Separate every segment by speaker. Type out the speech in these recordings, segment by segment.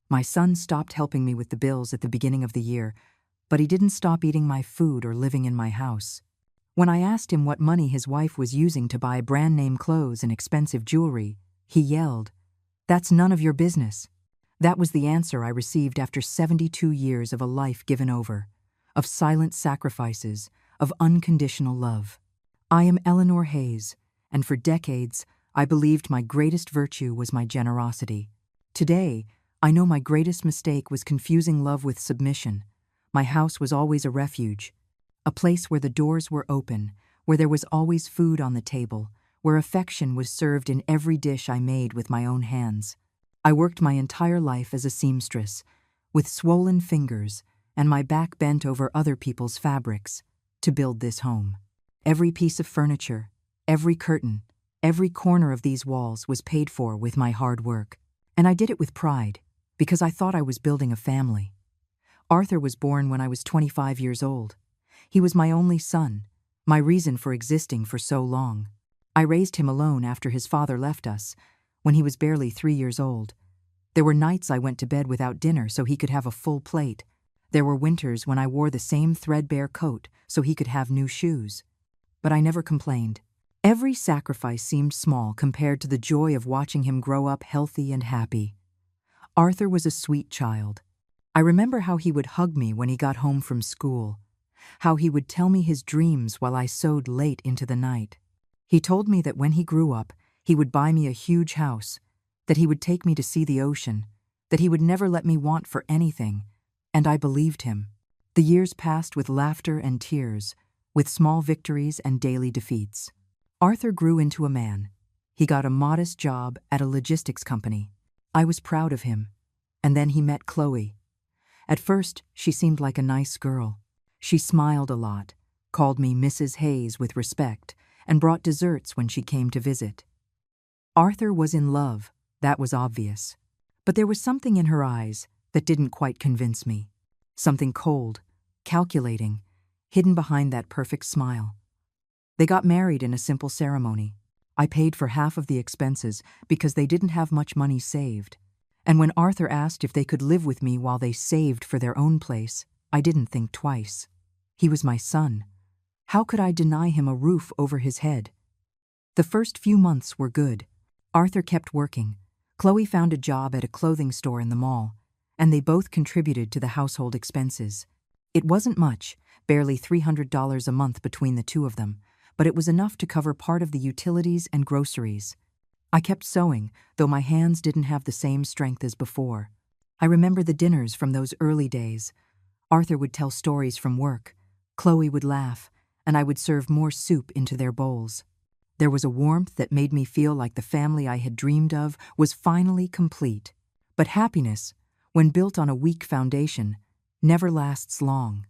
Speaker 1: My son stopped helping me with the bills at the beginning of the year, but he didn't stop eating my food or living in my house. When I asked him what money his wife was using to buy brand-name clothes and expensive jewelry, he yelled, "That's none of your business." That was the answer I received after 72 years of a life given over, of silent sacrifices, of unconditional love. I am Eleanor Hayes, and for decades, I believed my greatest virtue was my generosity. Today, I know my greatest mistake was confusing love with submission. My house was always a refuge, a place where the doors were open, where there was always food on the table, where affection was served in every dish I made with my own hands. I worked my entire life as a seamstress, with swollen fingers and my back bent over other people's fabrics, to build this home. Every piece of furniture, every curtain, every corner of these walls was paid for with my hard work. And I did it with pride, because I thought I was building a family. Arthur was born when I was 25 years old. He was my only son, my reason for existing for so long. I raised him alone after his father left us, when he was barely 3 years old. There were nights I went to bed without dinner so he could have a full plate. There were winters when I wore the same threadbare coat so he could have new shoes. But I never complained. Every sacrifice seemed small compared to the joy of watching him grow up healthy and happy. Arthur was a sweet child. I remember how he would hug me when he got home from school, how he would tell me his dreams while I sewed late into the night. He told me that when he grew up, he would buy me a huge house, that he would take me to see the ocean, that he would never let me want for anything, and I believed him. The years passed with laughter and tears, with small victories and daily defeats. Arthur grew into a man. He got a modest job at a logistics company. I was proud of him. And then he met Chloe. At first, she seemed like a nice girl. She smiled a lot, called me Mrs. Hayes with respect, and brought desserts when she came to visit. Arthur was in love, that was obvious. But there was something in her eyes that didn't quite convince me. Something cold, calculating, hidden behind that perfect smile. They got married in a simple ceremony. I paid for half of the expenses because they didn't have much money saved. And when Arthur asked if they could live with me while they saved for their own place, I didn't think twice. He was my son. How could I deny him a roof over his head? The first few months were good. Arthur kept working. Chloe found a job at a clothing store in the mall, and they both contributed to the household expenses. It wasn't much, barely $300 a month between the two of them, but it was enough to cover part of the utilities and groceries. I kept sewing, though my hands didn't have the same strength as before. I remember the dinners from those early days. Arthur would tell stories from work, Chloe would laugh, and I would serve more soup into their bowls. There was a warmth that made me feel like the family I had dreamed of was finally complete. But happiness, when built on a weak foundation, never lasts long.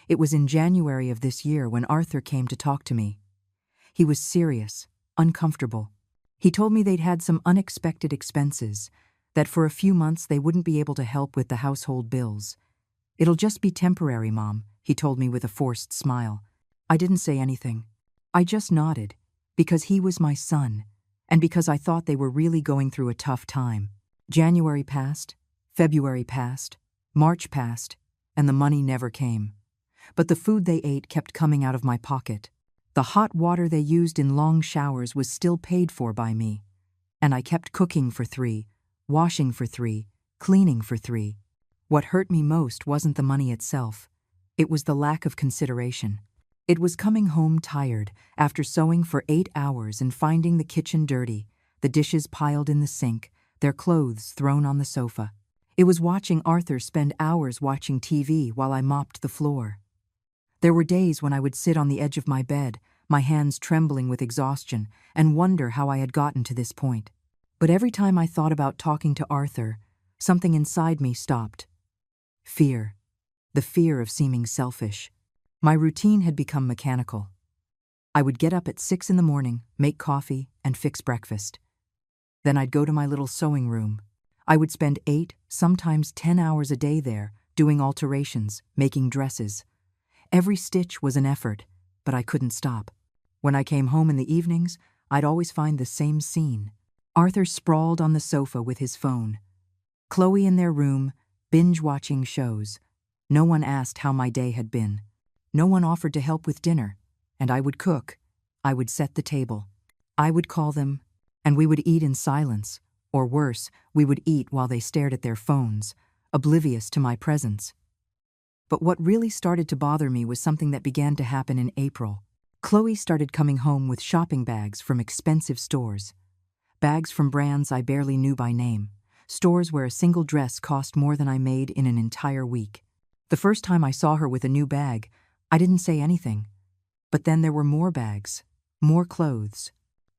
Speaker 1: It was in January of this year when Arthur came to talk to me. He was serious, uncomfortable. He told me they'd had some unexpected expenses, that for a few months they wouldn't be able to help with the household bills. "It'll just be temporary, Mom," he told me with a forced smile. I didn't say anything. I just nodded, because he was my son, and because I thought they were really going through a tough time. January passed, February passed, March passed, and the money never came. But the food they ate kept coming out of my pocket. The hot water they used in long showers was still paid for by me. And I kept cooking for 3, washing for 3, cleaning for 3. What hurt me most wasn't the money itself. It was the lack of consideration. It was coming home tired after sewing for 8 hours and finding the kitchen dirty, the dishes piled in the sink, their clothes thrown on the sofa. It was watching Arthur spend hours watching TV while I mopped the floor. There were days when I would sit on the edge of my bed, my hands trembling with exhaustion, and wonder how I had gotten to this point. But every time I thought about talking to Arthur, something inside me stopped. Fear. The fear of seeming selfish. My routine had become mechanical. I would get up at 6 in the morning, make coffee, and fix breakfast. Then I'd go to my little sewing room. I would spend 8, sometimes 10 hours a day there, doing alterations, making dresses. Every stitch was an effort, but I couldn't stop. When I came home in the evenings, I'd always find the same scene. Arthur sprawled on the sofa with his phone. Chloe in their room, binge-watching shows. No one asked how my day had been. No one offered to help with dinner. And I would cook. I would set the table. I would call them, and we would eat in silence. Or worse, we would eat while they stared at their phones, oblivious to my presence. But what really started to bother me was something that began to happen in April. Chloe started coming home with shopping bags from expensive stores. Bags from brands I barely knew by name. Stores where a single dress cost more than I made in an entire week. The first time I saw her with a new bag, I didn't say anything. But then there were more bags, more clothes,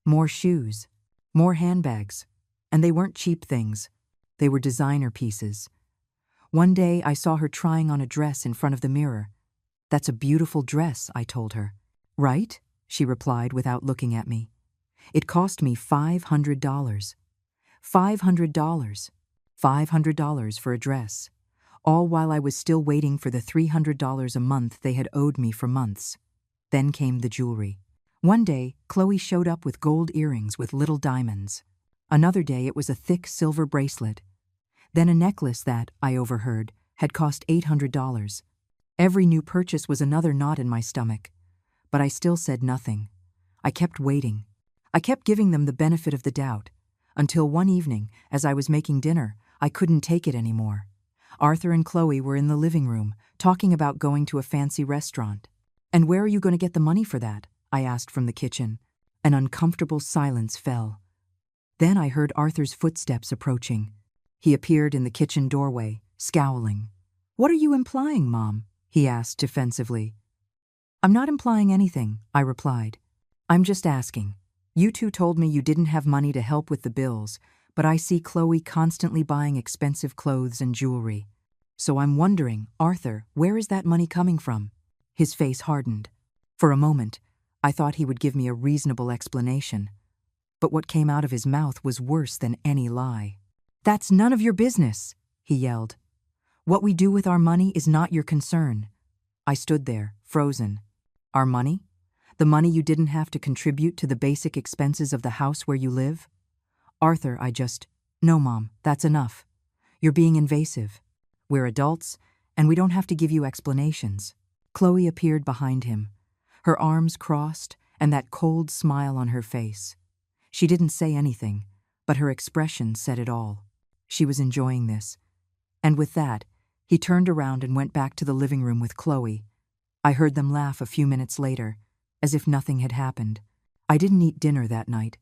Speaker 1: more shoes, more handbags. And they weren't cheap things. They were designer pieces. One day I saw her trying on a dress in front of the mirror. "That's a beautiful dress," I told her. "Right?" she replied without looking at me. "It cost me $500. $500. $500 for a dress. All while I was still waiting for the $300 a month they had owed me for months." Then came the jewelry. One day, Chloe showed up with gold earrings with little diamonds. Another day it was a thick silver bracelet. Then a necklace that, I overheard, had cost $800. Every new purchase was another knot in my stomach. But I still said nothing. I kept waiting. I kept giving them the benefit of the doubt. Until one evening, as I was making dinner, I couldn't take it anymore. Arthur and Chloe were in the living room, talking about going to a fancy restaurant. "And where are you going to get the money for that?" I asked from the kitchen. An uncomfortable silence fell. Then I heard Arthur's footsteps approaching. He appeared in the kitchen doorway, scowling. "What are you implying, Mom?" he asked defensively. "I'm not implying anything," I replied. "I'm just asking. You two told me you didn't have money to help with the bills, but I see Chloe constantly buying expensive clothes and jewelry. So I'm wondering, Arthur, where is that money coming from?" His face hardened. For a moment, I thought he would give me a reasonable explanation. But what came out of his mouth was worse than any lie. "That's none of your business," he yelled. "What we do with our money is not your concern." I stood there, frozen. "Our money? The money you didn't have to contribute to the basic expenses of the house where you live?" "Arthur, No, Mom, that's enough. You're being invasive. We're adults, and we don't have to give you explanations." Chloe appeared behind him, her arms crossed and that cold smile on her face. She didn't say anything, but her expression said it all. She was enjoying this. And with that, he turned around and went back to the living room with Chloe. I heard them laugh a few minutes later, as if nothing had happened. I didn't eat dinner that night.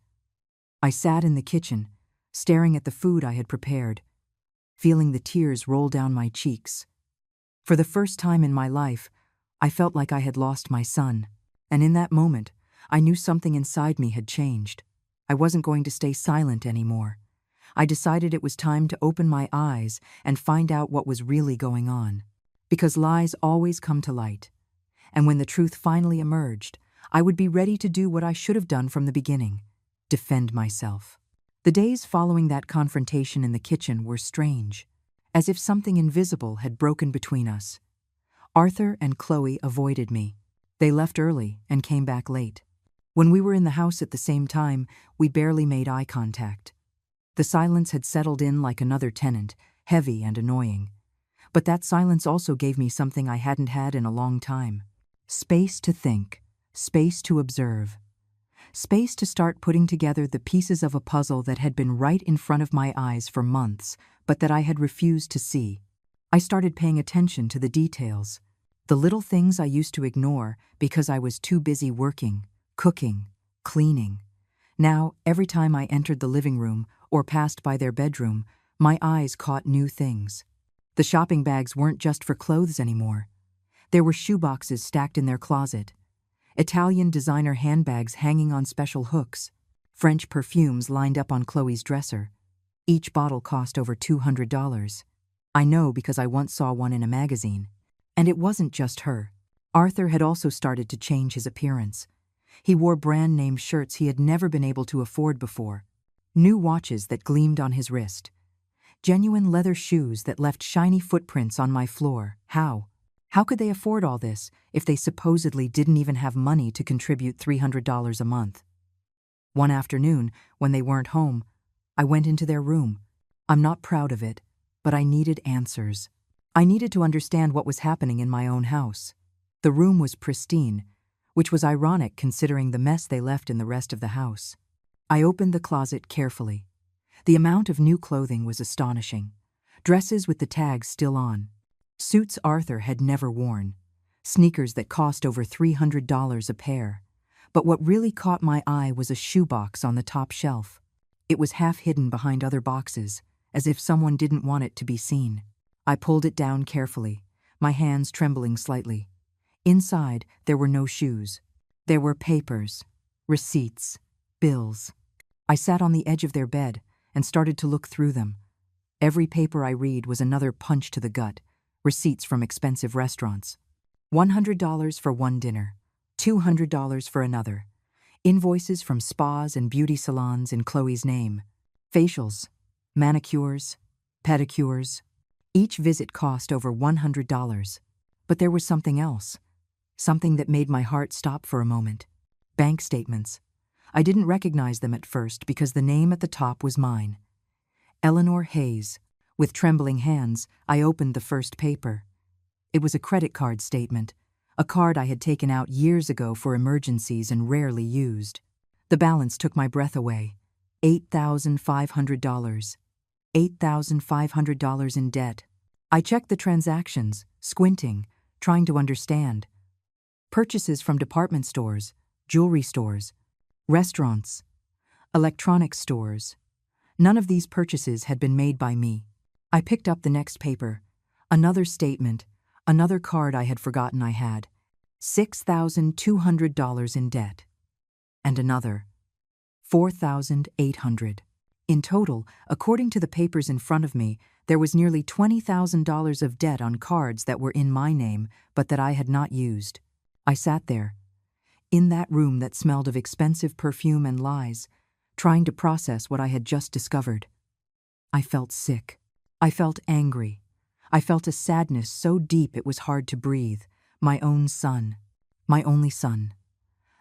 Speaker 1: I sat in the kitchen, staring at the food I had prepared, feeling the tears roll down my cheeks. For the first time in my life, I felt like I had lost my son, and in that moment, I knew something inside me had changed. I wasn't going to stay silent anymore. I decided it was time to open my eyes and find out what was really going on. Because lies always come to light. And when the truth finally emerged, I would be ready to do what I should have done from the beginning: defend myself. The days following that confrontation in the kitchen were strange, as if something invisible had broken between us. Arthur and Chloe avoided me. They left early and came back late. When we were in the house at the same time, we barely made eye contact. The silence had settled in like another tenant, heavy and annoying. But that silence also gave me something I hadn't had in a long time. Space to think, space to observe, space to start putting together the pieces of a puzzle that had been right in front of my eyes for months, but that I had refused to see. I started paying attention to the details, the little things I used to ignore because I was too busy working, cooking, cleaning. Now, every time I entered the living room or passed by their bedroom, my eyes caught new things. The shopping bags weren't just for clothes anymore. There were shoeboxes stacked in their closet, Italian designer handbags hanging on special hooks, French perfumes lined up on Chloe's dresser. Each bottle cost over $200. I know because I once saw one in a magazine. And it wasn't just her. Arthur had also started to change his appearance. He wore brand-name shirts he had never been able to afford before, new watches that gleamed on his wrist, genuine leather shoes that left shiny footprints on my floor. How could they afford all this if they supposedly didn't even have money to contribute $300 a month? One afternoon, when they weren't home, I went into their room. I'm not proud of it, but I needed answers. I needed to understand what was happening in my own house. The room was pristine, which was ironic considering the mess they left in the rest of the house. I opened the closet carefully. The amount of new clothing was astonishing. Dresses with the tags still on. Suits Arthur had never worn. Sneakers that cost over $300 a pair. But what really caught my eye was a shoebox on the top shelf. It was half hidden behind other boxes, as if someone didn't want it to be seen. I pulled it down carefully, my hands trembling slightly. Inside, there were no shoes. There were papers, receipts, bills. I sat on the edge of their bed and started to look through them. Every paper I read was another punch to the gut, receipts from expensive restaurants. $100 for one dinner, $200 for another. Invoices from spas and beauty salons in Chloe's name. Facials, manicures, pedicures. Each visit cost over $100. But there was something else. Something that made my heart stop for a moment. Bank statements. I didn't recognize them at first because the name at the top was mine. Eleanor Hayes. With trembling hands, I opened the first paper. It was a credit card statement, a card I had taken out years ago for emergencies and rarely used. The balance took my breath away. $8,500. $8,500 in debt. I checked the transactions, squinting, trying to understand. Purchases from department stores, jewelry stores, restaurants, electronics stores. None of these purchases had been made by me. I picked up the next paper. Another statement, another card I had forgotten I had. $6,200 in debt. And another. $4,800. In total, according to the papers in front of me, there was nearly $20,000 of debt on cards that were in my name but that I had not used. I sat there, in that room that smelled of expensive perfume and lies, trying to process what I had just discovered. I felt sick. I felt angry. I felt a sadness so deep it was hard to breathe. My own son. My only son.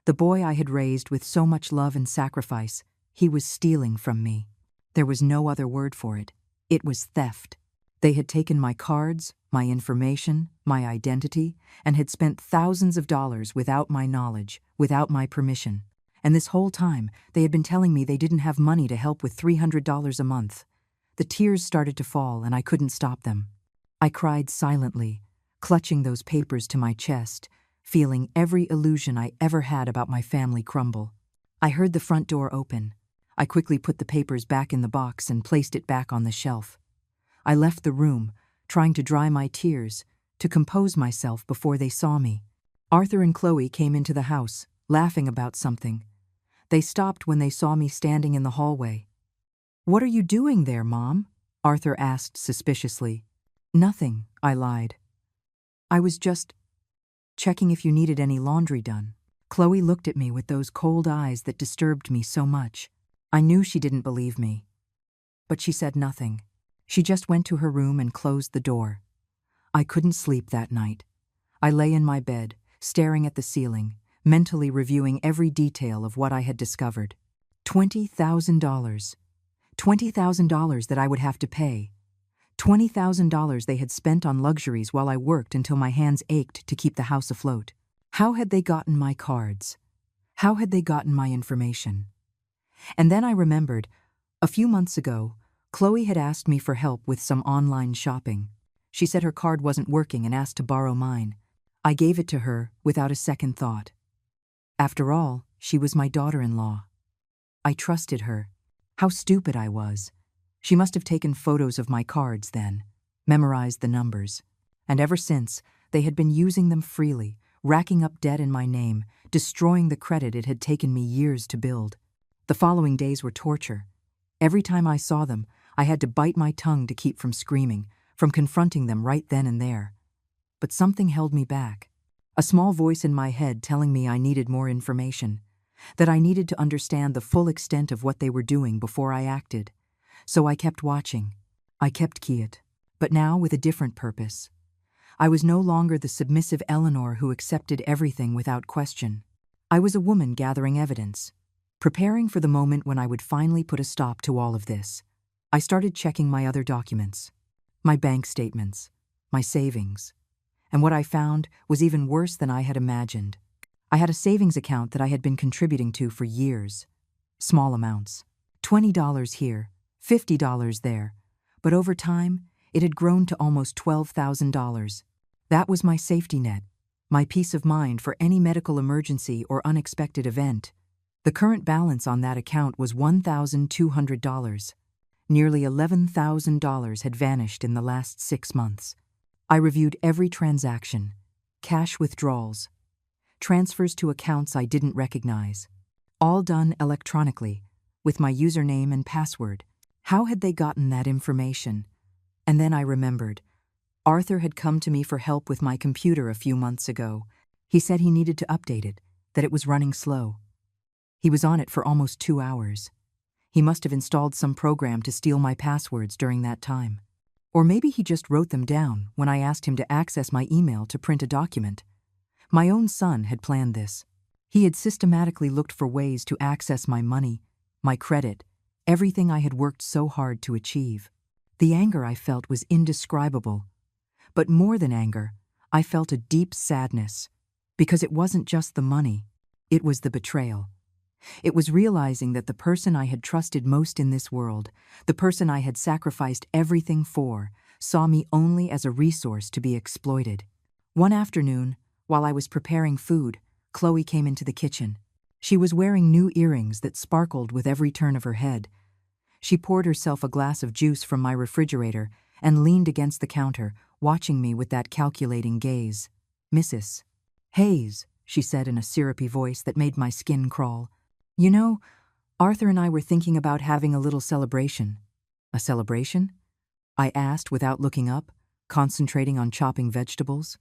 Speaker 1: The boy I had raised with so much love and sacrifice, he was stealing from me. There was no other word for it. It was theft. They had taken my cards, my information, my identity, and had spent thousands of dollars without my knowledge, without my permission. And this whole time, they had been telling me they didn't have money to help with $300 a month. The tears started to fall, and I couldn't stop them. I cried silently, clutching those papers to my chest, feeling every illusion I ever had about my family crumble. I heard the front door open. I quickly put the papers back in the box and placed it back on the shelf. I left the room, trying to dry my tears, to compose myself before they saw me. Arthur and Chloe came into the house, laughing about something. They stopped when they saw me standing in the hallway. "What are you doing there, Mom?" Arthur asked suspiciously. "Nothing," I lied. "I was just checking if you needed any laundry done." Chloe looked at me with those cold eyes that disturbed me so much. I knew she didn't believe me. But she said nothing. She just went to her room and closed the door. I couldn't sleep that night. I lay in my bed, staring at the ceiling, mentally reviewing every detail of what I had discovered. $20,000. $20,000 that I would have to pay. $20,000 they had spent on luxuries while I worked until my hands ached to keep the house afloat. How had they gotten my cards? How had they gotten my information? And then I remembered, a few months ago, Chloe had asked me for help with some online shopping. She said her card wasn't working and asked to borrow mine. I gave it to her without a second thought. After all, she was my daughter-in-law. I trusted her. How stupid I was. She must have taken photos of my cards then, memorized the numbers. And ever since, they had been using them freely, racking up debt in my name, destroying the credit it had taken me years to build. The following days were torture. Every time I saw them, I had to bite my tongue to keep from screaming, from confronting them right then and there. But something held me back. A small voice in my head telling me I needed more information, that I needed to understand the full extent of what they were doing before I acted. So I kept watching. I kept quiet, but now with a different purpose. I was no longer the submissive Eleanor who accepted everything without question. I was a woman gathering evidence, preparing for the moment when I would finally put a stop to all of this. I started checking my other documents. My bank statements, my savings. And what I found was even worse than I had imagined. I had a savings account that I had been contributing to for years. Small amounts. $20 here, $50 there. But over time, it had grown to almost $12,000. That was my safety net, my peace of mind for any medical emergency or unexpected event. The current balance on that account was $1,200. Nearly $11,000 had vanished in the last 6 months. I reviewed every transaction, cash withdrawals, transfers to accounts I didn't recognize, all done electronically, with my username and password. How had they gotten that information? And then I remembered. Arthur had come to me for help with my computer a few months ago. He said he needed to update it, that it was running slow. He was on it for almost 2 hours. He must have installed some program to steal my passwords during that time. Or maybe he just wrote them down when I asked him to access my email to print a document. My own son had planned this. He had systematically looked for ways to access my money, my credit, everything I had worked so hard to achieve. The anger I felt was indescribable. But more than anger, I felt a deep sadness, because it wasn't just the money, it was the betrayal. It was realizing that the person I had trusted most in this world, the person I had sacrificed everything for, saw me only as a resource to be exploited. One afternoon, while I was preparing food, Chloe came into the kitchen. She was wearing new earrings that sparkled with every turn of her head. She poured herself a glass of juice from my refrigerator and leaned against the counter, watching me with that calculating gaze. "Mrs. Hayes," she said in a syrupy voice that made my skin crawl. "You know, Arthur and I were thinking about having a little celebration." "A celebration?" I asked without looking up, concentrating on chopping vegetables.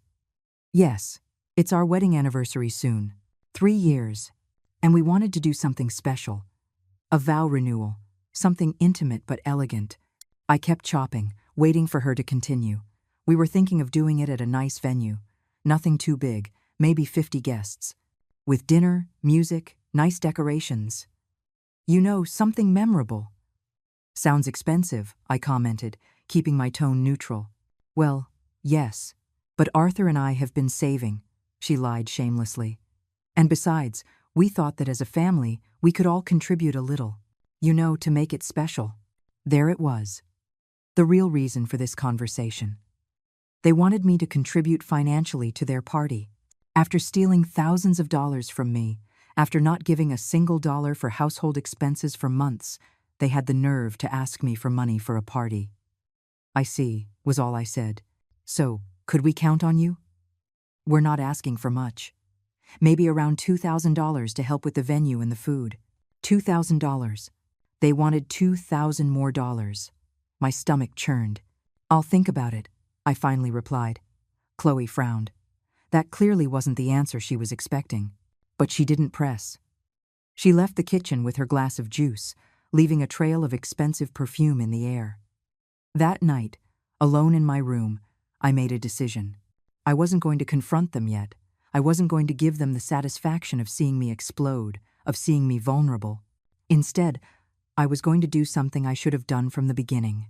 Speaker 1: "Yes, it's our wedding anniversary soon. 3 years. And we wanted to do something special. A vow renewal, something intimate but elegant." I kept chopping, waiting for her to continue. "We were thinking of doing it at a nice venue. Nothing too big, maybe 50 guests. With dinner, music, nice decorations. You know, something memorable." "Sounds expensive," I commented, keeping my tone neutral. "Well, yes, but Arthur and I have been saving," she lied shamelessly. "And besides, we thought that as a family, we could all contribute a little, you know, to make it special." There it was. The real reason for this conversation. They wanted me to contribute financially to their party. After stealing thousands of dollars from me, after not giving a single dollar for household expenses for months, they had the nerve to ask me for money for a party. "I see," was all I said. "So, could we count on you?" "We're not asking for much. Maybe around $2,000 to help with the venue and the food." $2,000. They wanted $2,000 more dollars. My stomach churned. "I'll think about it," I finally replied. Chloe frowned. That clearly wasn't the answer she was expecting. But she didn't press. She left the kitchen with her glass of juice, leaving a trail of expensive perfume in the air. That night, alone in my room, I made a decision. I wasn't going to confront them yet. I wasn't going to give them the satisfaction of seeing me explode, of seeing me vulnerable. Instead, I was going to do something I should have done from the beginning.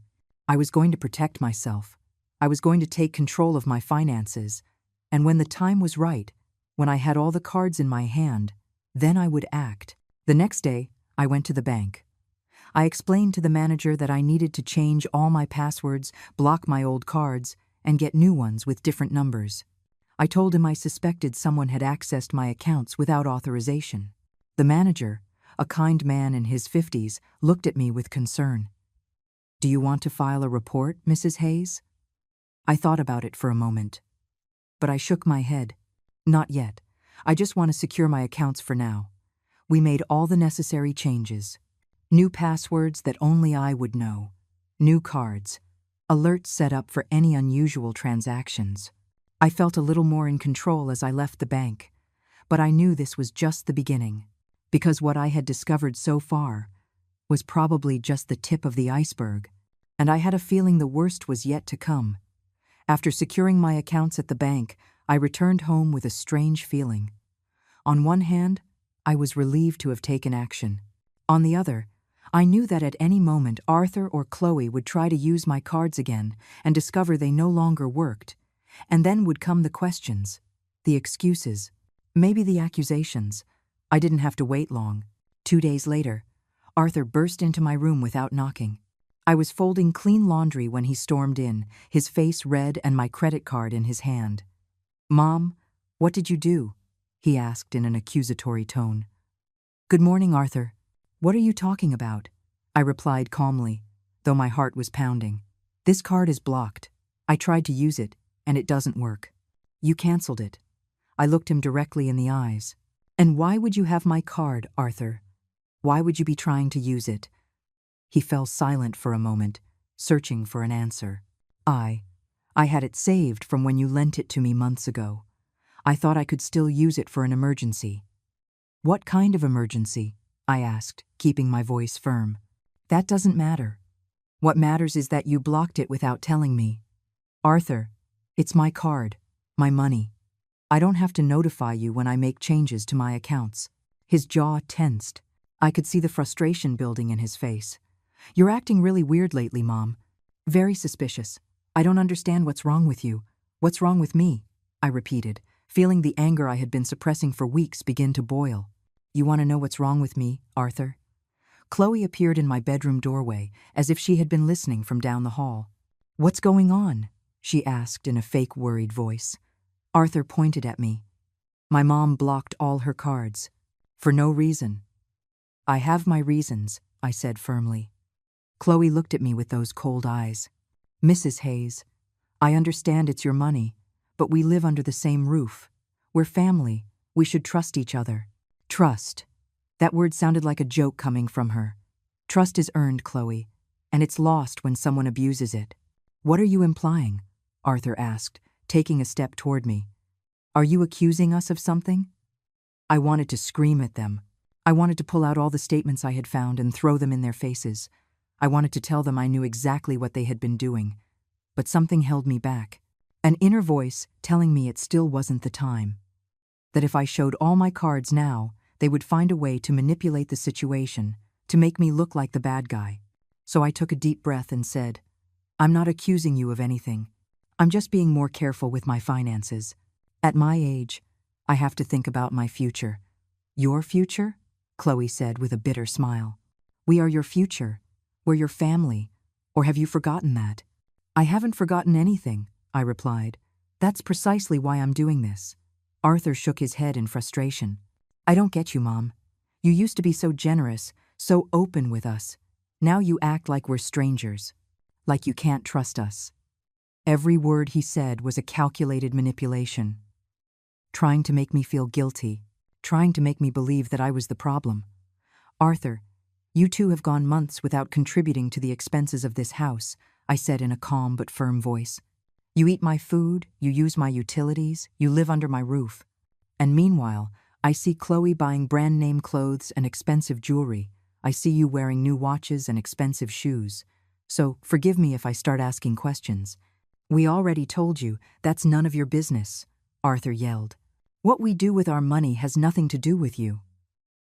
Speaker 1: I was going to protect myself. I was going to take control of my finances. And when the time was right, when I had all the cards in my hand, then I would act. The next day, I went to the bank. I explained to the manager that I needed to change all my passwords, block my old cards, and get new ones with different numbers. I told him I suspected someone had accessed my accounts without authorization. The manager, a kind man in his 50s, looked at me with concern. "Do you want to file a report, Mrs. Hayes?" I thought about it for a moment. But I shook my head. "Not yet. I just want to secure my accounts for now." We made all the necessary changes. New passwords that only I would know. New cards. Alerts set up for any unusual transactions. I felt a little more in control as I left the bank. But I knew this was just the beginning, because what I had discovered so far was probably just the tip of the iceberg, and I had a feeling the worst was yet to come. After securing my accounts at the bank, I returned home with a strange feeling. On one hand, I was relieved to have taken action. On the other, I knew that at any moment Arthur or Chloe would try to use my cards again and discover they no longer worked. And then would come the questions, the excuses, maybe the accusations. I didn't have to wait long. 2 days later, Arthur burst into my room without knocking. I was folding clean laundry when he stormed in, his face red and my credit card in his hand. "Mom, what did you do?" he asked in an accusatory tone. "Good morning, Arthur. What are you talking about?" I replied calmly, though my heart was pounding. "This card is blocked. I tried to use it, and it doesn't work. You canceled it." I looked him directly in the eyes. "And why would you have my card, Arthur? Why would you be trying to use it?" He fell silent for a moment, searching for an answer. I had it saved from when you lent it to me months ago. I thought I could still use it for an emergency." "What kind of emergency?" I asked, keeping my voice firm. "That doesn't matter. What matters is that you blocked it without telling me. Arthur, it's my card, my money. I don't have to notify you when I make changes to my accounts." His jaw tensed. I could see the frustration building in his face. "You're acting really weird lately, Mom. Very suspicious. I don't understand what's wrong with you. What's wrong with me?" I repeated, feeling the anger I had been suppressing for weeks begin to boil. "You want to know what's wrong with me, Arthur?" Chloe appeared in my bedroom doorway, as if she had been listening from down the hall. "What's going on?" she asked in a fake worried voice. Arthur pointed at me. "My mom blocked all her cards. For no reason." "I have my reasons," I said firmly. Chloe looked at me with those cold eyes. "Mrs. Hayes, I understand it's your money, but we live under the same roof. We're family. We should trust each other." Trust. That word sounded like a joke coming from her. Trust is earned, Chloe, and it's lost when someone abuses it. "What are you implying?" Arthur asked, taking a step toward me. "Are you accusing us of something?" I wanted to scream at them. I wanted to pull out all the statements I had found and throw them in their faces. I wanted to tell them I knew exactly what they had been doing. But something held me back. An inner voice telling me it still wasn't the time. That if I showed all my cards now, they would find a way to manipulate the situation, to make me look like the bad guy. So I took a deep breath and said, "I'm not accusing you of anything. I'm just being more careful with my finances. At my age, I have to think about my future." "Your future?" Chloe said with a bitter smile. "We are your future. We're your family. Or have you forgotten that?" "I haven't forgotten anything," I replied. "That's precisely why I'm doing this." Arthur shook his head in frustration. "I don't get you, Mom. You used to be so generous, so open with us. Now you act like we're strangers, like you can't trust us." Every word he said was a calculated manipulation, trying to make me feel guilty, trying to make me believe that I was the problem. "Arthur, you two have gone months without contributing to the expenses of this house," I said in a calm but firm voice. "You eat my food, you use my utilities, you live under my roof. And meanwhile, I see Chloe buying brand-name clothes and expensive jewelry. I see you wearing new watches and expensive shoes. So forgive me if I start asking questions." "We already told you that's none of your business," Arthur yelled. "What we do with our money has nothing to do with you."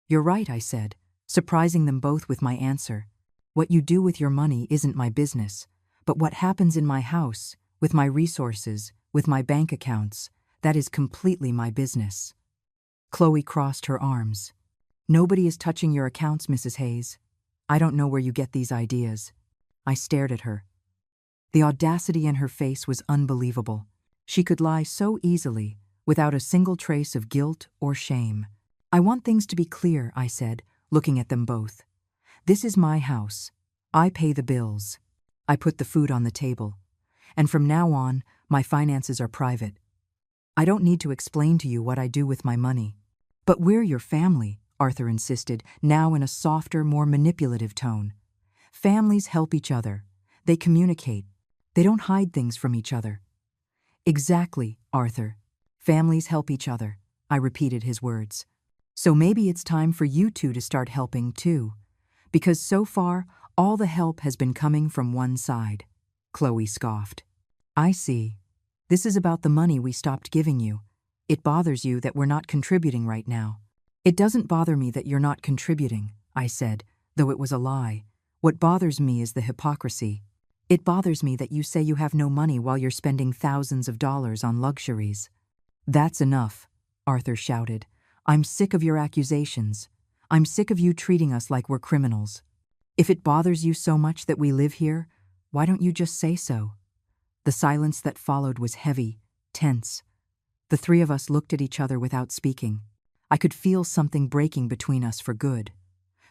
Speaker 1: "You're right," I said, surprising them both with my answer. "What you do with your money isn't my business, but what happens in my house, with my resources, with my bank accounts, that is completely my business." Chloe crossed her arms. "Nobody is touching your accounts, Mrs. Hayes. I don't know where you get these ideas." I stared at her. The audacity in her face was unbelievable. She could lie so easily, without a single trace of guilt or shame. "I want things to be clear," I said, looking at them both. "This is my house. I pay the bills. I put the food on the table. And from now on, my finances are private. I don't need to explain to you what I do with my money." "But we're your family," Arthur insisted, now in a softer, more manipulative tone. "Families help each other. They communicate. They don't hide things from each other." "Exactly, Arthur. Families help each other," I repeated his words. "So maybe it's time for you two to start helping too. Because so far, all the help has been coming from one side." Chloe scoffed. "I see. This is about the money we stopped giving you. It bothers you that we're not contributing right now." "It doesn't bother me that you're not contributing," I said, though it was a lie. What bothers me is the hypocrisy. It bothers me that you say you have no money while you're spending thousands of dollars on luxuries. That's enough, Arthur shouted. I'm sick of your accusations. I'm sick of you treating us like we're criminals. If it bothers you so much that we live here, why don't you just say so? The silence that followed was heavy, tense. The three of us looked at each other without speaking. I could feel something breaking between us for good.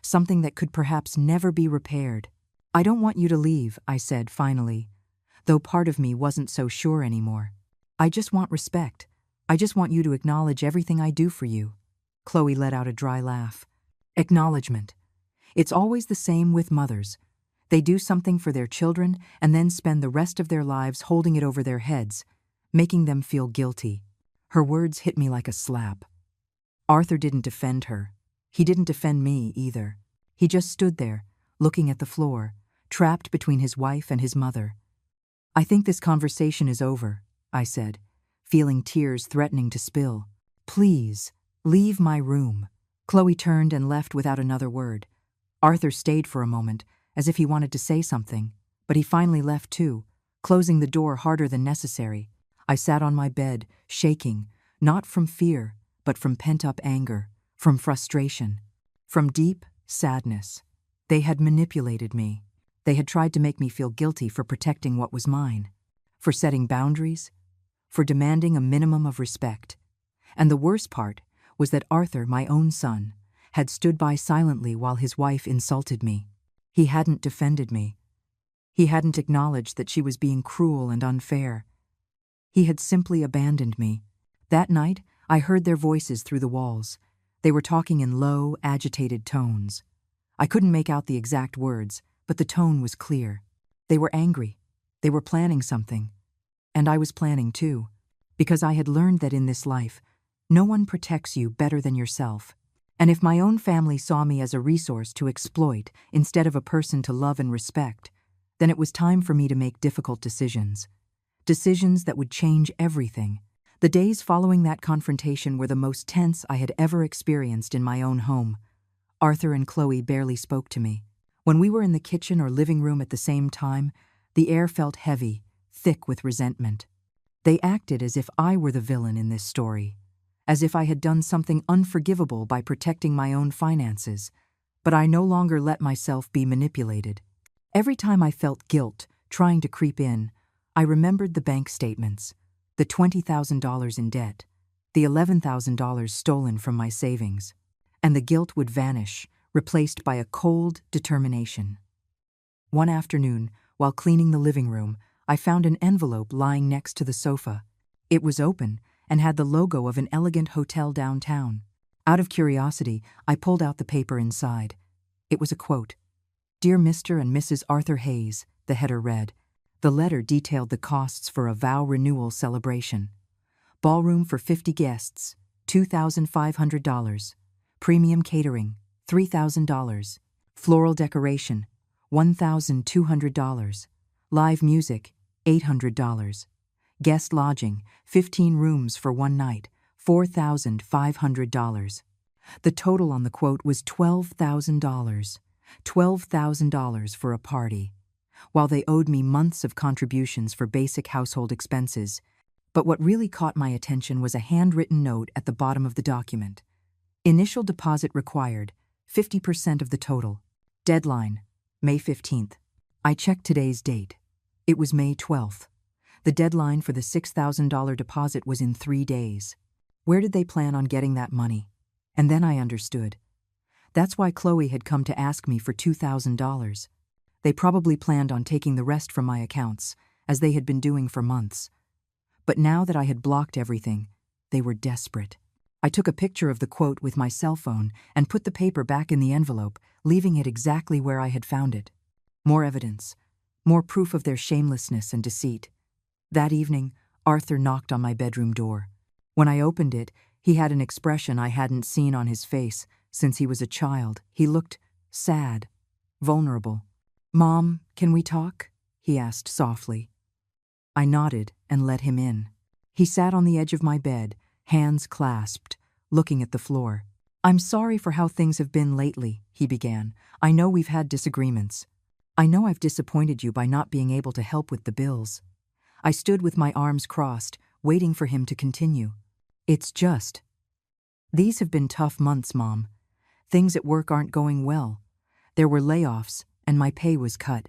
Speaker 1: Something that could perhaps never be repaired. I don't want you to leave, I said finally, though part of me wasn't so sure anymore. I just want respect. I just want you to acknowledge everything I do for you. Chloe let out a dry laugh. Acknowledgement. It's always the same with mothers. They do something for their children and then spend the rest of their lives holding it over their heads, making them feel guilty. Her words hit me like a slap. Arthur didn't defend her. He didn't defend me either. He just stood there, looking at the floor, trapped between his wife and his mother. I think this conversation is over, I said, feeling tears threatening to spill. Please, leave my room. Chloe turned and left without another word. Arthur stayed for a moment, as if he wanted to say something, but he finally left too, closing the door harder than necessary. I sat on my bed, shaking, not from fear, but from pent-up anger, from frustration, from deep sadness. They had manipulated me. They had tried to make me feel guilty for protecting what was mine, for setting boundaries, for demanding a minimum of respect. And the worst part was that Arthur, my own son, had stood by silently while his wife insulted me. He hadn't defended me. He hadn't acknowledged that she was being cruel and unfair. He had simply abandoned me. That night, I heard their voices through the walls. They were talking in low, agitated tones. I couldn't make out the exact words, but the tone was clear. They were angry. They were planning something. And I was planning too, because I had learned that in this life, no one protects you better than yourself. And if my own family saw me as a resource to exploit instead of a person to love and respect, then it was time for me to make difficult decisions. Decisions that would change everything. The days following that confrontation were the most tense I had ever experienced in my own home. Arthur and Chloe barely spoke to me. When we were in the kitchen or living room at the same time, the air felt heavy, thick with resentment. They acted as if I were the villain in this story, as if I had done something unforgivable by protecting my own finances. But I no longer let myself be manipulated. Every time I felt guilt trying to creep in, I remembered the bank statements, the $20,000 in debt, the $11,000 stolen from my savings, and the guilt would vanish, replaced by a cold determination. One afternoon, while cleaning the living room, I found an envelope lying next to the sofa. It was open and had the logo of an elegant hotel downtown. Out of curiosity, I pulled out the paper inside. It was a quote. "Dear Mr. and Mrs. Arthur Hayes," the header read. The letter detailed the costs for a vow renewal celebration. Ballroom for 50 guests, $2,500. Premium catering, $3,000. Floral decoration, $1,200. Live music, $800. Guest lodging, 15 rooms for one night, $4,500. The total on the quote was $12,000. $12,000 for a party. While they owed me months of contributions for basic household expenses. But what really caught my attention was a handwritten note at the bottom of the document. Initial deposit required, 50% of the total. Deadline, May 15th. I checked today's date. It was May 12th. The deadline for the $6,000 deposit was in 3 days. Where did they plan on getting that money? And then I understood. That's why Chloe had come to ask me for $2,000. They probably planned on taking the rest from my accounts, as they had been doing for months. But now that I had blocked everything, they were desperate. I took a picture of the quote with my cell phone and put the paper back in the envelope, leaving it exactly where I had found it. More evidence. More proof of their shamelessness and deceit. That evening, Arthur knocked on my bedroom door. When I opened it, he had an expression I hadn't seen on his face since he was a child. He looked sad, vulnerable. "Mom, can we talk?" he asked softly. I nodded and let him in. He sat on the edge of my bed, hands clasped, looking at the floor. "I'm sorry for how things have been lately," he began. "I know we've had disagreements. I know I've disappointed you by not being able to help with the bills." I stood with my arms crossed, waiting for him to continue. "It's just. These have been tough months, Mom. Things at work aren't going well. There were layoffs, and my pay was cut.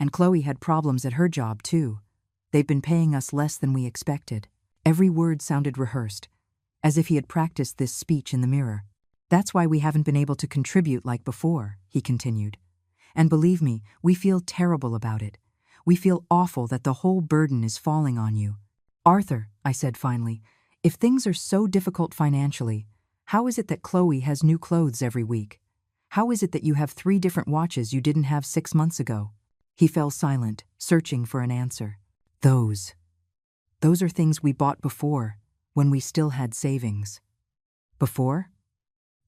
Speaker 1: And Chloe had problems at her job, too. They've been paying us less than we expected." Every word sounded rehearsed, as if he had practiced this speech in the mirror. "That's why we haven't been able to contribute like before," he continued. "And believe me, we feel terrible about it. We feel awful that the whole burden is falling on you." "Arthur," I said finally, "if things are so difficult financially, how is it that Chloe has new clothes every week? How is it that you have 3 different watches you didn't have 6 months ago?" He fell silent, searching for an answer. Those are things we bought before, when we still had savings." "Before?"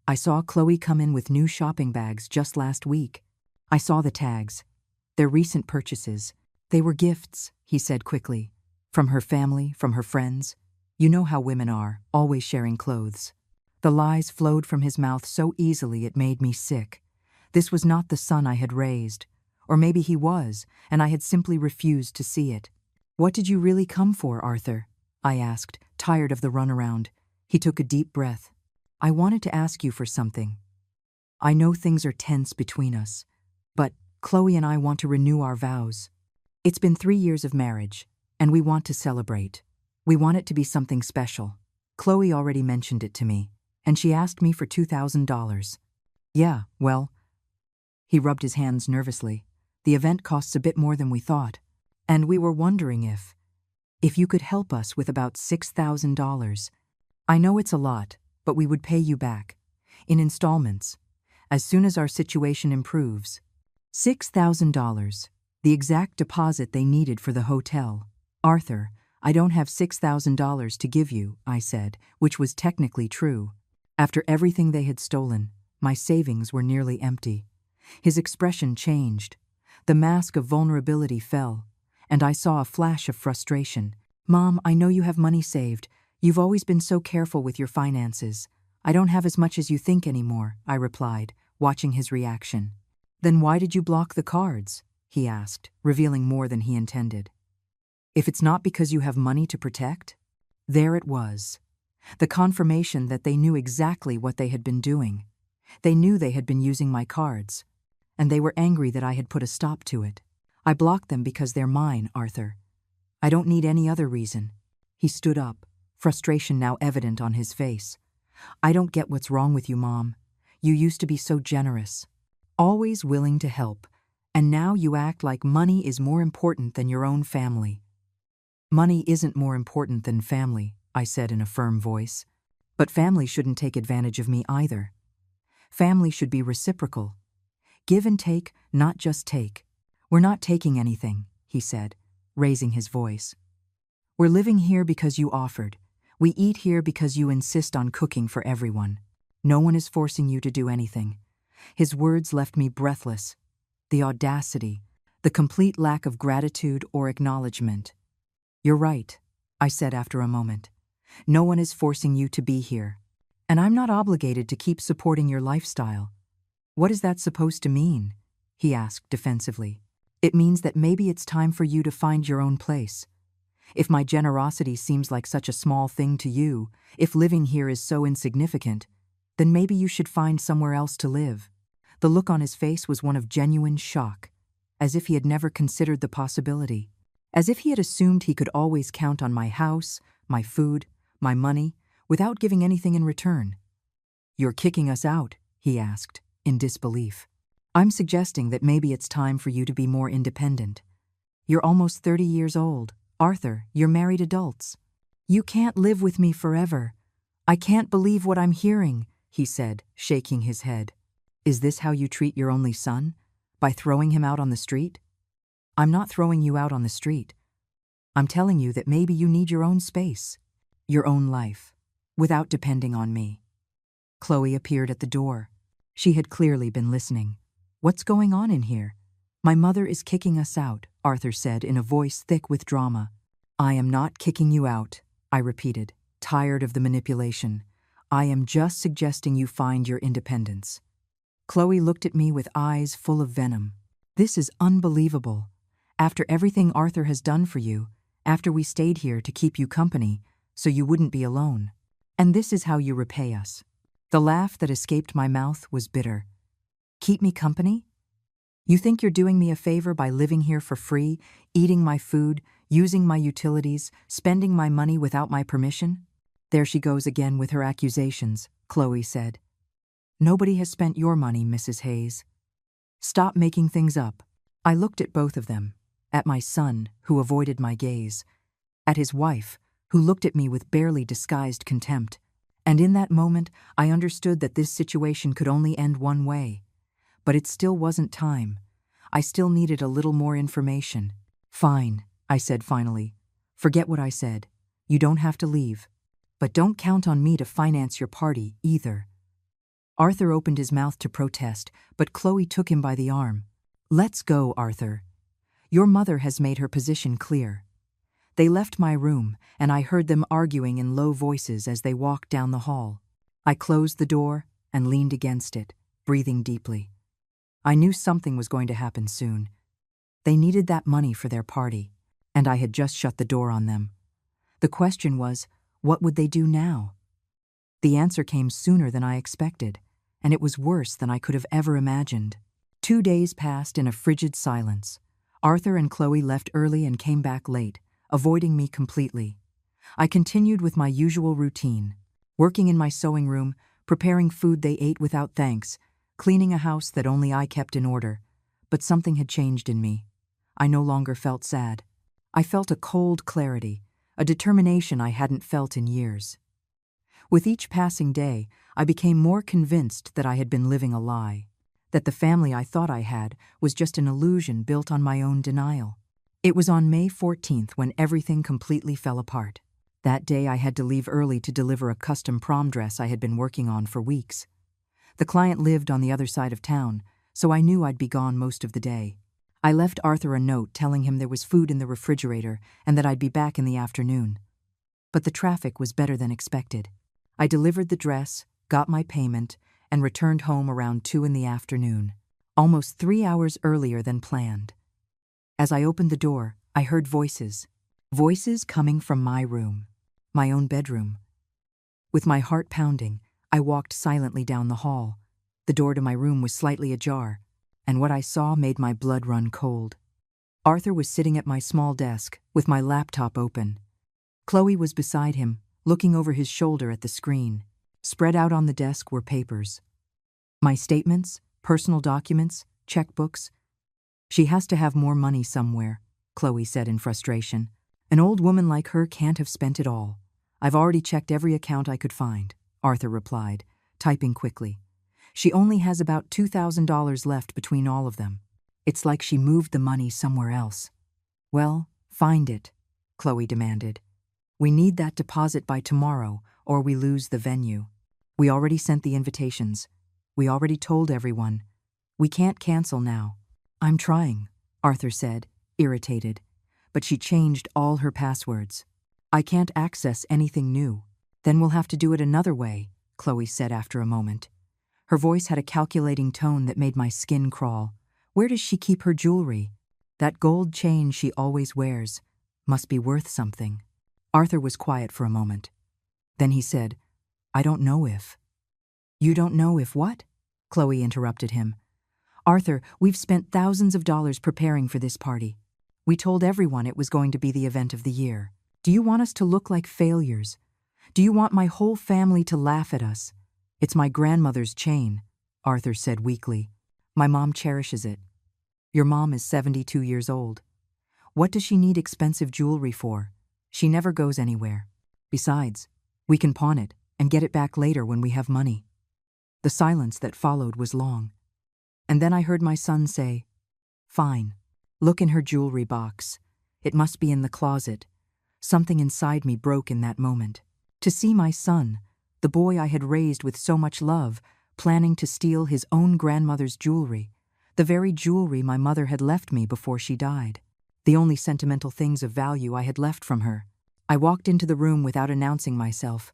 Speaker 1: "I saw Chloe come in with new shopping bags just last week. I saw the tags. Their recent purchases. They were gifts," he said quickly. "From her family, from her friends. You know how women are, always sharing clothes." The lies flowed from his mouth so easily it made me sick. This was not the son I had raised. Or maybe he was, and I had simply refused to see it. "What did you really come for, Arthur?" I asked, tired of the runaround. He took a deep breath. "I wanted to ask you for something. I know things are tense between us, but Chloe and I want to renew our vows. It's been 3 years of marriage, and we want to celebrate. We want it to be something special. Chloe already mentioned it to me, and she asked me for $2,000. Yeah, well..." He rubbed his hands nervously. "The event costs a bit more than we thought. And we were wondering if you could help us with about $6,000. I know it's a lot, but we would pay you back, in installments, as soon as our situation improves." $6,000, the exact deposit they needed for the hotel. "Arthur, I don't have $6,000 to give you," I said, which was technically true. After everything they had stolen, my savings were nearly empty. His expression changed. The mask of vulnerability fell, and I saw a flash of frustration. "Mom, I know you have money saved. You've always been so careful with your finances. I don't have as much as you think anymore," I replied, watching his reaction. "Then why did you block the cards?" he asked, revealing more than he intended. "If it's not because you have money to protect?" There it was. The confirmation that they knew exactly what they had been doing. They knew they had been using my cards, and they were angry that I had put a stop to it. "I blocked them because they're mine, Arthur. I don't need any other reason." He stood up, frustration now evident on his face. "I don't get what's wrong with you, Mom. You used to be so generous, always willing to help, and now you act like money is more important than your own family." "Money isn't more important than family," I said in a firm voice. "But family shouldn't take advantage of me either. Family should be reciprocal. Give and take, not just take." "We're not taking anything," he said, raising his voice. "We're living here because you offered. We eat here because you insist on cooking for everyone. No one is forcing you to do anything." His words left me breathless. The audacity, the complete lack of gratitude or acknowledgement. "You're right," I said after a moment. "No one is forcing you to be here. And I'm not obligated to keep supporting your lifestyle." "What is that supposed to mean?" he asked defensively. "It means that maybe it's time for you to find your own place. If my generosity seems like such a small thing to you, if living here is so insignificant, then maybe you should find somewhere else to live." The look on his face was one of genuine shock, as if he had never considered the possibility, as if he had assumed he could always count on my house, my food, my money, without giving anything in return. "You're kicking us out?" he asked, in disbelief. "I'm suggesting that maybe it's time for you to be more independent. You're almost 30 years old. Arthur, you're married adults. You can't live with me forever. I can't believe what I'm hearing," he said, shaking his head. "Is this how you treat your only son? By throwing him out on the street?" "I'm not throwing you out on the street. I'm telling you that maybe you need your own space, your own life, without depending on me." Chloe appeared at the door. She had clearly been listening. "What's going on in here?" "My mother is kicking us out," Arthur said in a voice thick with drama. "I am not kicking you out," I repeated, tired of the manipulation. I am just suggesting you find your independence. Chloe looked at me with eyes full of venom. This is unbelievable. After everything Arthur has done for you, after we stayed here to keep you company, so you wouldn't be alone. And this is how you repay us. The laugh that escaped my mouth was bitter. Keep me company? You think you're doing me a favor by living here for free, eating my food, using my utilities, spending my money without my permission? There she goes again with her accusations, Chloe said. Nobody has spent your money, Mrs. Hayes. Stop making things up. I looked at both of them, at my son, who avoided my gaze, at his wife, who looked at me with barely disguised contempt. And in that moment, I understood that this situation could only end one way. But it still wasn't time. I still needed a little more information. Fine, I said finally. Forget what I said. You don't have to leave. But don't count on me to finance your party, either. Arthur opened his mouth to protest, but Chloe took him by the arm. Let's go, Arthur. Your mother has made her position clear. They left my room, and I heard them arguing in low voices as they walked down the hall. I closed the door and leaned against it, breathing deeply. I knew something was going to happen soon. They needed that money for their party, and I had just shut the door on them. The question was, what would they do now? The answer came sooner than I expected, and it was worse than I could have ever imagined. 2 days passed in a frigid silence. Arthur and Chloe left early and came back late, avoiding me completely. I continued with my usual routine, working in my sewing room, preparing food they ate without thanks, cleaning a house that only I kept in order. But something had changed in me. I no longer felt sad. I felt a cold clarity, a determination I hadn't felt in years. With each passing day, I became more convinced that I had been living a lie, that the family I thought I had was just an illusion built on my own denial. It was on May 14th when everything completely fell apart. That day I had to leave early to deliver a custom prom dress I had been working on for weeks. The client lived on the other side of town, so I knew I'd be gone most of the day. I left Arthur a note telling him there was food in the refrigerator and that I'd be back in the afternoon. But the traffic was better than expected. I delivered the dress, got my payment, and returned home around 2 in the afternoon, almost 3 hours earlier than planned. As I opened the door, I heard voices. Voices coming from my room, my own bedroom. With my heart pounding, I walked silently down the hall. The door to my room was slightly ajar, and what I saw made my blood run cold. Arthur was sitting at my small desk, with my laptop open. Chloe was beside him, looking over his shoulder at the screen. Spread out on the desk were papers. My statements, personal documents, checkbooks. She has to have more money somewhere, Chloe said in frustration. An old woman like her can't have spent it all. I've already checked every account I could find, Arthur replied, typing quickly. She only has about $2,000 left between all of them. It's like she moved the money somewhere else. Well, find it, Chloe demanded. We need that deposit by tomorrow, or we lose the venue. We already sent the invitations. We already told everyone. We can't cancel now. I'm trying, Arthur said, irritated, but she changed all her passwords. I can't access anything new. Then we'll have to do it another way, Chloe said after a moment. Her voice had a calculating tone that made my skin crawl. Where does she keep her jewelry? That gold chain she always wears must be worth something. Arthur was quiet for a moment. Then he said, I don't know if. You don't know if what? Chloe interrupted him. Arthur, we've spent thousands of dollars preparing for this party. We told everyone it was going to be the event of the year. Do you want us to look like failures? Do you want my whole family to laugh at us? It's my grandmother's chain, Arthur said weakly. My mom cherishes it. Your mom is 72 years old. What does she need expensive jewelry for? She never goes anywhere. Besides, we can pawn it and get it back later when we have money. The silence that followed was long. And then I heard my son say, Fine. Look in her jewelry box. It must be in the closet. Something inside me broke in that moment. To see my son, the boy I had raised with so much love, planning to steal his own grandmother's jewelry, the very jewelry my mother had left me before she died. The only sentimental things of value I had left from her. I walked into the room without announcing myself.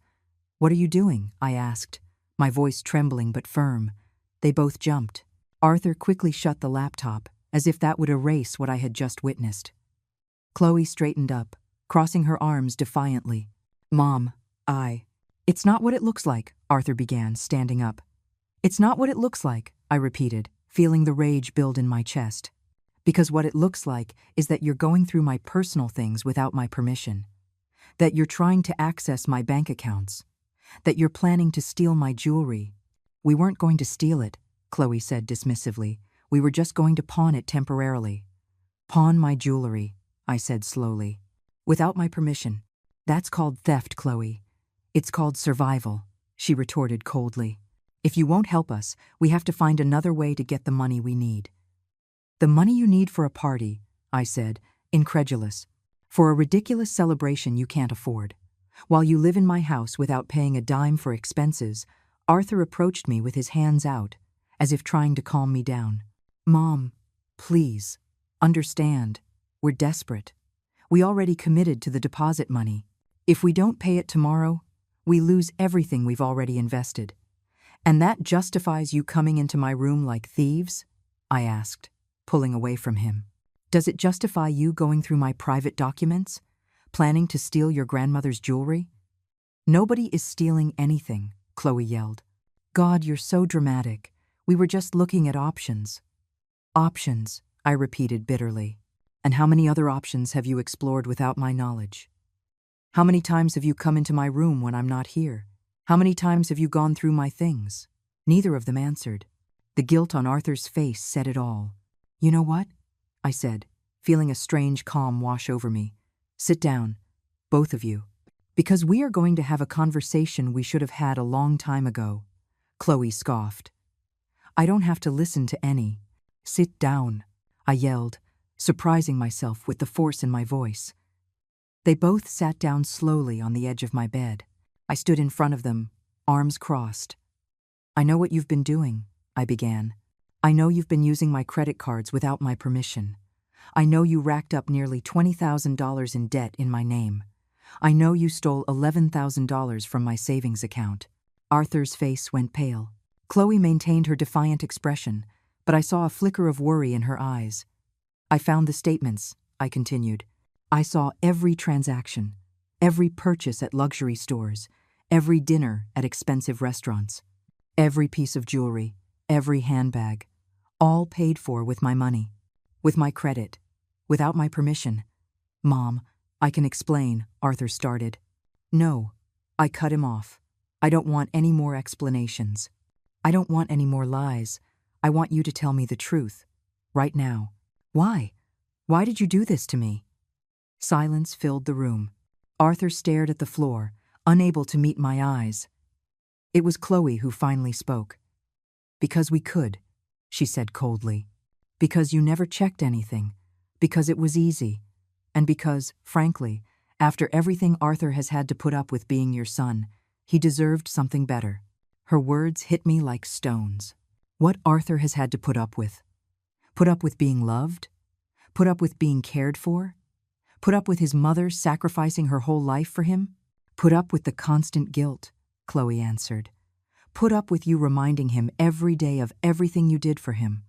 Speaker 1: "What are you doing?" I asked, my voice trembling but firm. They both jumped. Arthur quickly shut the laptop, as if that would erase what I had just witnessed. Chloe straightened up, crossing her arms defiantly. "Mom, It's not what it looks like," Arthur began, standing up. "It's not what it looks like," I repeated, feeling the rage build in my chest. "Because what it looks like is that you're going through my personal things without my permission. That you're trying to access my bank accounts. That you're planning to steal my jewelry." "We weren't going to steal it," Chloe said dismissively. "We were just going to pawn it temporarily." "Pawn my jewelry," I said slowly. "Without my permission. That's called theft, Chloe." "It's called survival," she retorted coldly. "If you won't help us, we have to find another way to get the money we need." "The money you need for a party," I said, incredulous. "For a ridiculous celebration you can't afford. While you live in my house without paying a dime for expenses." Arthur approached me with his hands out, as if trying to calm me down. "Mom, please, understand. We're desperate. We already committed to the deposit money. If we don't pay it tomorrow, we lose everything we've already invested. And that justifies you coming into my room like thieves?" I asked, pulling away from him. "Does it justify you going through my private documents? Planning to steal your grandmother's jewelry?" "Nobody is stealing anything," Chloe yelled. "God, you're so dramatic. We were just looking at options." "Options," I repeated bitterly. "And how many other options have you explored without my knowledge? How many times have you come into my room when I'm not here? How many times have you gone through my things?" Neither of them answered. The guilt on Arthur's face said it all. "You know what?" I said, feeling a strange calm wash over me. "Sit down, both of you. Because we are going to have a conversation we should have had a long time ago." Chloe scoffed. "I don't have to listen to any." "Sit down," I yelled, surprising myself with the force in my voice. They both sat down slowly on the edge of my bed. I stood in front of them, arms crossed. "I know what you've been doing," I began. "I know you've been using my credit cards without my permission. I know you racked up nearly $20,000 in debt in my name. I know you stole $11,000 from my savings account." Arthur's face went pale. Chloe maintained her defiant expression, but I saw a flicker of worry in her eyes. "I found the statements," I continued. "I saw every transaction, every purchase at luxury stores, every dinner at expensive restaurants, every piece of jewelry, every handbag, all paid for with my money, with my credit, without my permission." "Mom, I can explain," Arthur started. "No," I cut him off. "I don't want any more explanations. I don't want any more lies. I want you to tell me the truth, right now." "Why? Why did you do this to me?" Silence filled the room. Arthur stared at the floor, unable to meet my eyes. It was Chloe who finally spoke. "Because we could," she said coldly. "Because you never checked anything. Because it was easy. And because, frankly, after everything Arthur has had to put up with being your son, he deserved something better." Her words hit me like stones. What Arthur has had to put up with? Put up with being loved? Put up with being cared for? Put up with his mother sacrificing her whole life for him? "Put up with the constant guilt," Chloe answered. "Put up with you reminding him every day of everything you did for him.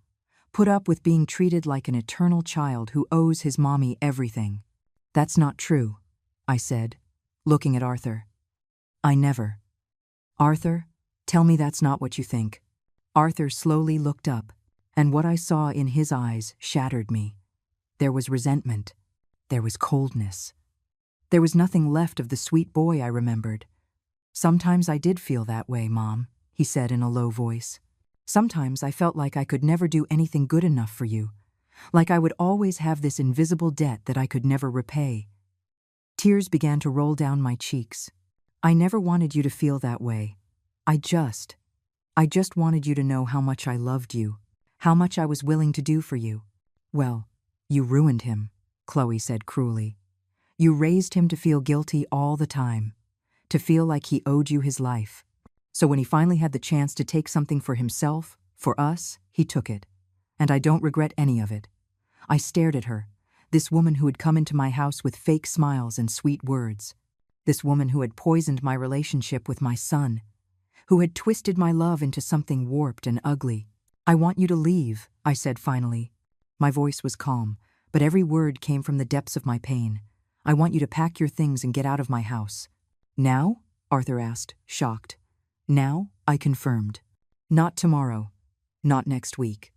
Speaker 1: Put up with being treated like an eternal child who owes his mommy everything." "That's not true," I said, looking at Arthur. "I never." "Arthur, tell me that's not what you think." Arthur slowly looked up, and what I saw in his eyes shattered me. There was resentment. There was coldness. There was nothing left of the sweet boy I remembered. "Sometimes I did feel that way, Mom," he said in a low voice. "Sometimes I felt like I could never do anything good enough for you, like I would always have this invisible debt that I could never repay." Tears began to roll down my cheeks. "I never wanted you to feel that way. I just wanted you to know how much I loved you, how much I was willing to do for you." "Well, you ruined him," Chloe said cruelly. "You raised him to feel guilty all the time, to feel like he owed you his life. So when he finally had the chance to take something for himself, for us, he took it. And I don't regret any of it." I stared at her, this woman who had come into my house with fake smiles and sweet words. This woman who had poisoned my relationship with my son, who had twisted my love into something warped and ugly. "I want you to leave," I said finally. My voice was calm, but every word came from the depths of my pain. "I want you to pack your things and get out of my house." "Now?" Arthur asked, shocked. "Now?" I confirmed. "Not tomorrow. Not next week.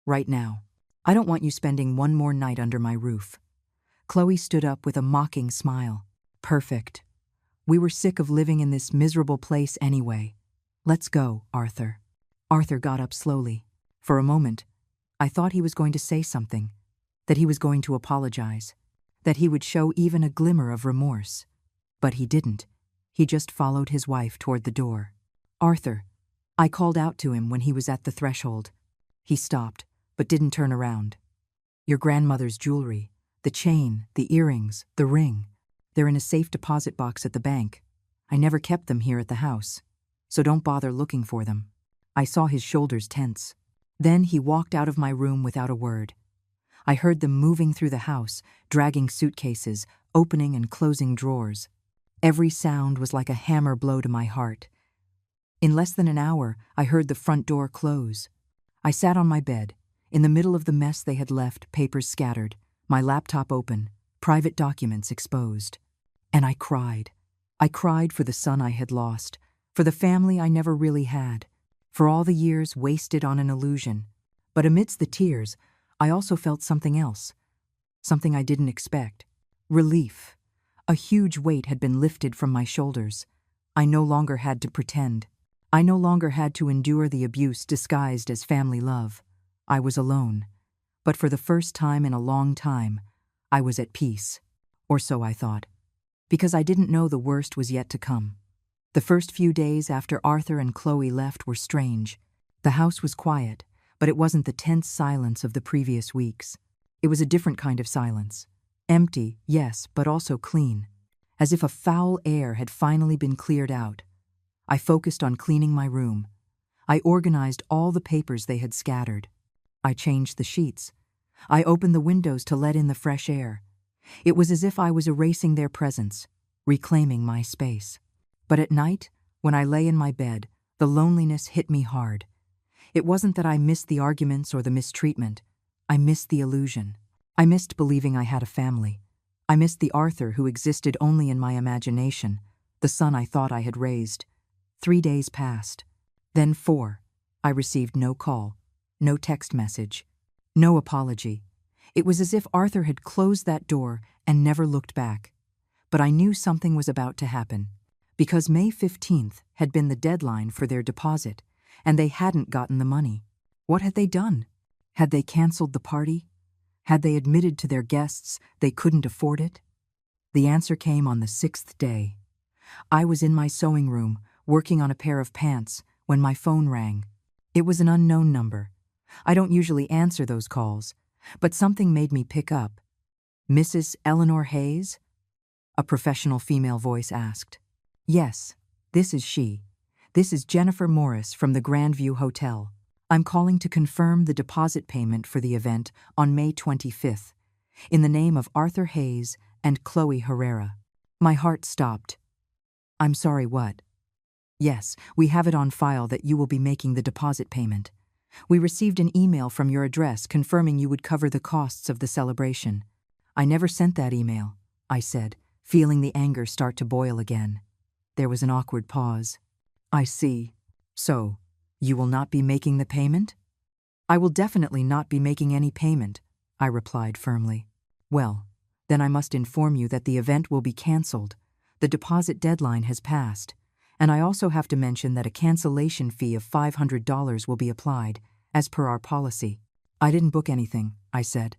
Speaker 1: Right now. I don't want you spending one more night under my roof." Chloe stood up with a mocking smile. "Perfect. We were sick of living in this miserable place anyway. Let's go, Arthur." Arthur got up slowly. For a moment, I thought he was going to say something, that he was going to apologize, that he would show even a glimmer of remorse. But he didn't. He just followed his wife toward the door. "Arthur," I called out to him when he was at the threshold. He stopped, but didn't turn around. "Your grandmother's jewelry, the chain, the earrings, the ring, they're in a safe deposit box at the bank. I never kept them here at the house, so don't bother looking for them." I saw his shoulders tense. Then he walked out of my room without a word. I heard them moving through the house, dragging suitcases, opening and closing drawers. Every sound was like a hammer blow to my heart. In less than an hour, I heard the front door close. I sat on my bed, in the middle of the mess they had left, papers scattered, my laptop open, private documents exposed. And I cried. I cried for the son I had lost, for the family I never really had, for all the years wasted on an illusion. But amidst the tears, I also felt something else, something I didn't expect. Relief. A huge weight had been lifted from my shoulders. I no longer had to pretend. I no longer had to endure the abuse disguised as family love. I was alone. But for the first time in a long time, I was at peace. Or so I thought. Because I didn't know the worst was yet to come. The first few days after Arthur and Chloe left were strange. The house was quiet, but it wasn't the tense silence of the previous weeks. It was a different kind of silence. Empty, yes, but also clean. As if a foul air had finally been cleared out. I focused on cleaning my room. I organized all the papers they had scattered. I changed the sheets. I opened the windows to let in the fresh air. It was as if I was erasing their presence, reclaiming my space. But at night, when I lay in my bed, the loneliness hit me hard. It wasn't that I missed the arguments or the mistreatment. I missed the illusion. I missed believing I had a family. I missed the Arthur who existed only in my imagination, the son I thought I had raised. 3 days passed. Then 4. I received no call, no text message, no apology. It was as if Arthur had closed that door and never looked back. But I knew something was about to happen, because May 15th had been the deadline for their deposit, and they hadn't gotten the money. What had they done? Had they canceled the party? Had they admitted to their guests they couldn't afford it? The answer came on the 6th day. I was in my sewing room, working on a pair of pants, when my phone rang. It was an unknown number. I don't usually answer those calls, but something made me pick up. "Mrs. Eleanor Hayes?" a professional female voice asked. "Yes, this is she. This is Jennifer Morris from the Grandview Hotel. I'm calling to confirm the deposit payment for the event on May 25th, in the name of Arthur Hayes and Chloe Herrera." My heart stopped. "I'm sorry, what?" "Yes, we have it on file that you will be making the deposit payment. We received an email from your address confirming you would cover the costs of the celebration." "I never sent that email," I said, feeling the anger start to boil again. There was an awkward pause. "I see. So, you will not be making the payment?" "I will definitely not be making any payment," I replied firmly. "Well, then I must inform you that the event will be canceled. The deposit deadline has passed. And I also have to mention that a cancellation fee of $500 will be applied, as per our policy." "I didn't book anything," I said.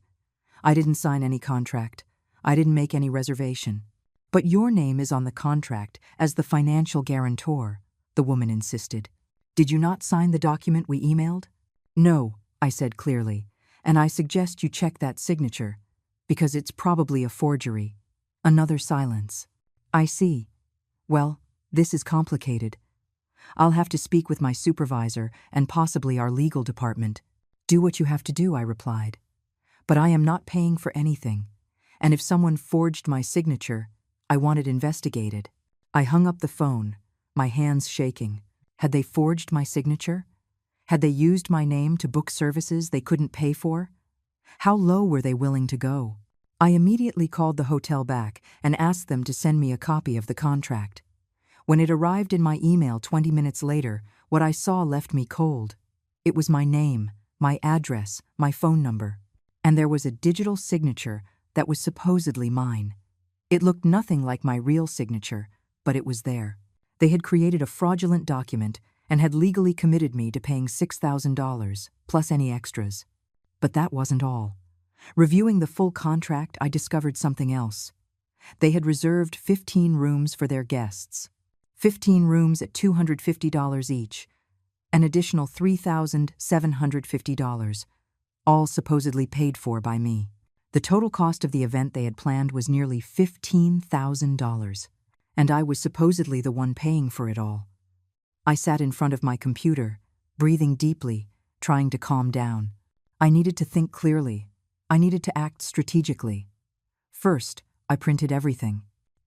Speaker 1: "I didn't sign any contract. I didn't make any reservation." "But your name is on the contract as the financial guarantor," the woman insisted. "Did you not sign the document we emailed?" "No," I said clearly, "and I suggest you check that signature, because it's probably a forgery." Another silence. "I see. Well, this is complicated. I'll have to speak with my supervisor and possibly our legal department." "Do what you have to do," I replied. "But I am not paying for anything, and if someone forged my signature, I want it investigated." I hung up the phone, my hands shaking. Had they forged my signature? Had they used my name to book services they couldn't pay for? How low were they willing to go? I immediately called the hotel back and asked them to send me a copy of the contract. When it arrived in my email 20 minutes later, what I saw left me cold. It was my name, my address, my phone number, and there was a digital signature that was supposedly mine. It looked nothing like my real signature, but it was there. They had created a fraudulent document and had legally committed me to paying $6,000, plus any extras. But that wasn't all. Reviewing the full contract, I discovered something else. They had reserved 15 rooms for their guests. 15 rooms at $250 each, an additional $3,750, all supposedly paid for by me. The total cost of the event they had planned was nearly $15,000, and I was supposedly the one paying for it all. I sat in front of my computer, breathing deeply, trying to calm down. I needed to think clearly. I needed to act strategically. First, I printed everything: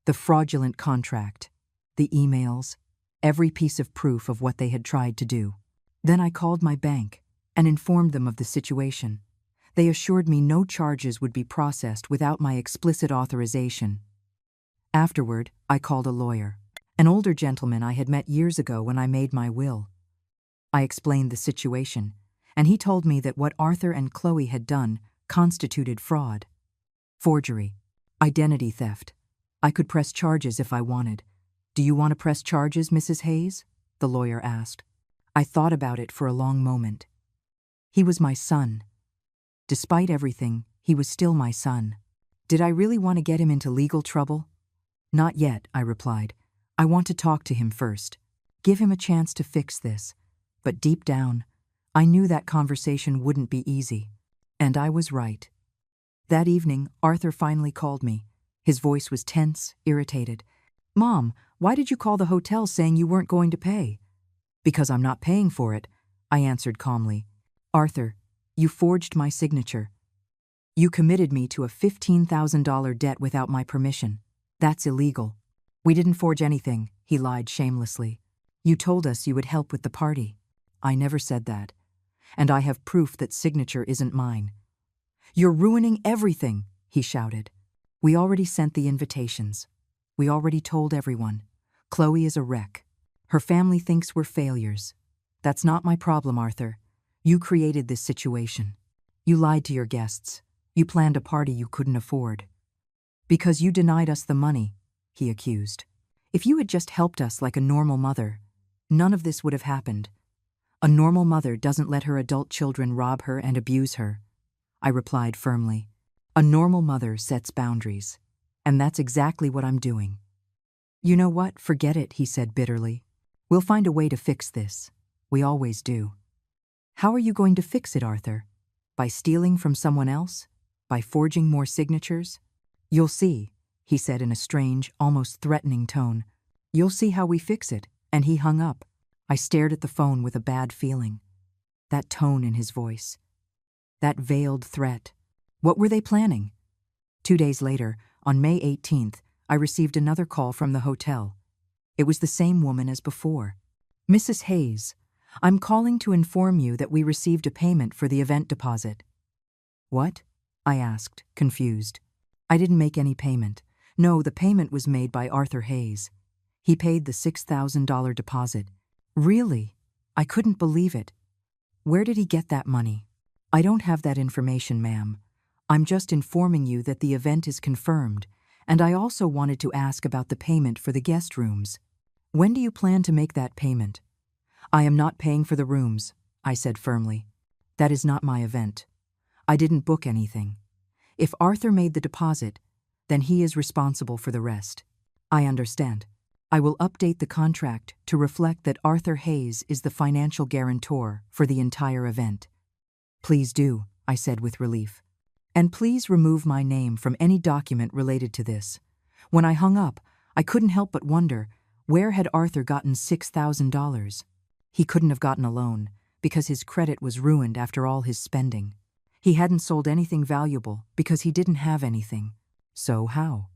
Speaker 1: the fraudulent contract, the emails, every piece of proof of what they had tried to do. Then I called my bank and informed them of the situation. They assured me no charges would be processed without my explicit authorization. Afterward, I called a lawyer, an older gentleman I had met years ago when I made my will. I explained the situation, and he told me that what Arthur and Chloe had done constituted fraud, forgery, identity theft. I could press charges if I wanted. "Do you want to press charges, Mrs. Hayes?" the lawyer asked. I thought about it for a long moment. He was my son. Despite everything, he was still my son. Did I really want to get him into legal trouble? "Not yet," I replied. "I want to talk to him first. Give him a chance to fix this." But deep down, I knew that conversation wouldn't be easy. And I was right. That evening, Arthur finally called me. His voice was tense, irritated. "Mom, why did you call the hotel saying you weren't going to pay?" "Because I'm not paying for it," I answered calmly. "Arthur, you forged my signature. You committed me to a $15,000 debt without my permission. That's illegal." "We didn't forge anything," he lied shamelessly. "You told us you would help with the party." "I never said that. And I have proof that signature isn't mine." "You're ruining everything," he shouted. "We already sent the invitations. We already told everyone. Chloe is a wreck. Her family thinks we're failures. That's not my problem, Arthur. You created this situation. You lied to your guests. You planned a party you couldn't afford. Because you denied us the money," he accused. "If you had just helped us like a normal mother, none of this would have happened. A normal mother doesn't let her adult children rob her and abuse her," I replied firmly. "A normal mother sets boundaries. And that's exactly what I'm doing." "You know what? Forget it," he said bitterly. "We'll find a way to fix this. We always do." "How are you going to fix it, Arthur? By stealing from someone else? By forging more signatures?" "You'll see," he said in a strange, almost threatening tone. "You'll see how we fix it." And he hung up. I stared at the phone with a bad feeling. That tone in his voice. That veiled threat. What were they planning? 2 days later, on May 18th, I received another call from the hotel. It was the same woman as before. "Mrs. Hayes, I'm calling to inform you that we received a payment for the event deposit." "What?" I asked, confused. "I didn't make any payment. No, the payment was made by Arthur Hayes. He paid the $6,000 deposit." "Really?" I couldn't believe it. "Where did he get that money?" "I don't have that information, ma'am. I'm just informing you that the event is confirmed, and I also wanted to ask about the payment for the guest rooms. When do you plan to make that payment?" "I am not paying for the rooms," I said firmly. "That is not my event. I didn't book anything. If Arthur made the deposit, then he is responsible for the rest." "I understand. I will update the contract to reflect that Arthur Hayes is the financial guarantor for the entire event." "Please do," I said with relief. "And please remove my name from any document related to this." When I hung up, I couldn't help but wonder, where had Arthur gotten $6,000? He couldn't have gotten a loan, because his credit was ruined after all his spending. He hadn't sold anything valuable because he didn't have anything. So how?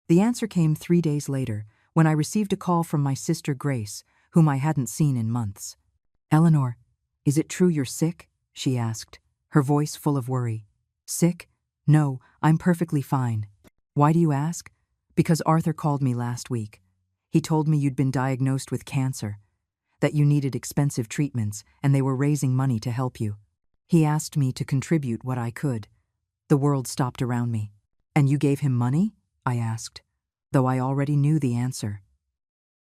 Speaker 1: The answer came 3 days later, when I received a call from my sister Grace, whom I hadn't seen in months. "Eleanor, is it true you're sick?" she asked, her voice full of worry. "Sick? No, I'm perfectly fine." "Why do you ask?" "Because Arthur called me last week. He told me you'd been diagnosed with cancer, that you needed expensive treatments, and they were raising money to help you. He asked me to contribute what I could." The world stopped around me. "And you gave him money?" I asked, though I already knew the answer.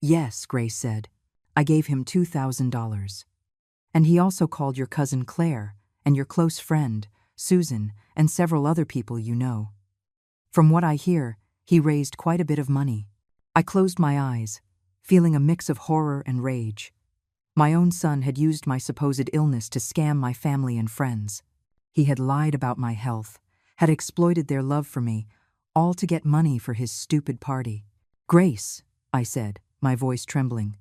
Speaker 1: "Yes," Grace said. "I gave him $2,000. And he also called your cousin Claire and your close friend, Susan, and several other people you know. From what I hear, he raised quite a bit of money." I closed my eyes, feeling a mix of horror and rage. My own son had used my supposed illness to scam my family and friends. He had lied about my health, had exploited their love for me, all to get money for his stupid party. "Grace," I said, my voice trembling,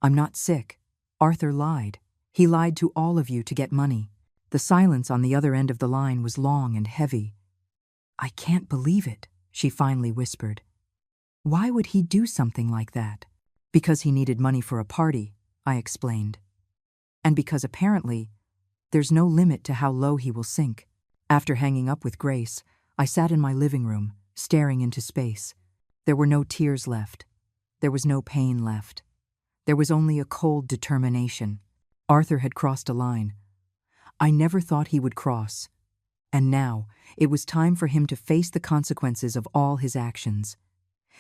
Speaker 1: "I'm not sick. Arthur lied. He lied to all of you to get money." The silence on the other end of the line was long and heavy. "I can't believe it," she finally whispered. "Why would he do something like that?" "Because he needed money for a party," I explained. "And because apparently, there's no limit to how low he will sink." After hanging up with Grace, I sat in my living room, staring into space. There were no tears left. There was no pain left. There was only a cold determination. Arthur had crossed a line. I never thought he would cross. And now, it was time for him to face the consequences of all his actions.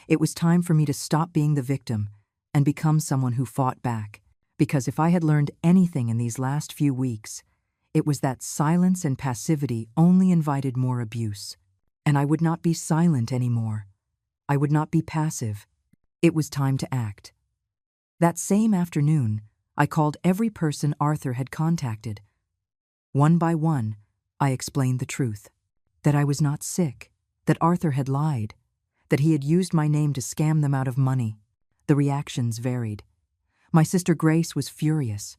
Speaker 1: It was time for me to stop being the victim and become someone who fought back. Because if I had learned anything in these last few weeks, it was that silence and passivity only invited more abuse. And I would not be silent anymore. I would not be passive. It was time to act. That same afternoon, I called every person Arthur had contacted. One by one, I explained the truth. That I was not sick, that Arthur had lied, that he had used my name to scam them out of money. The reactions varied. My sister Grace was furious.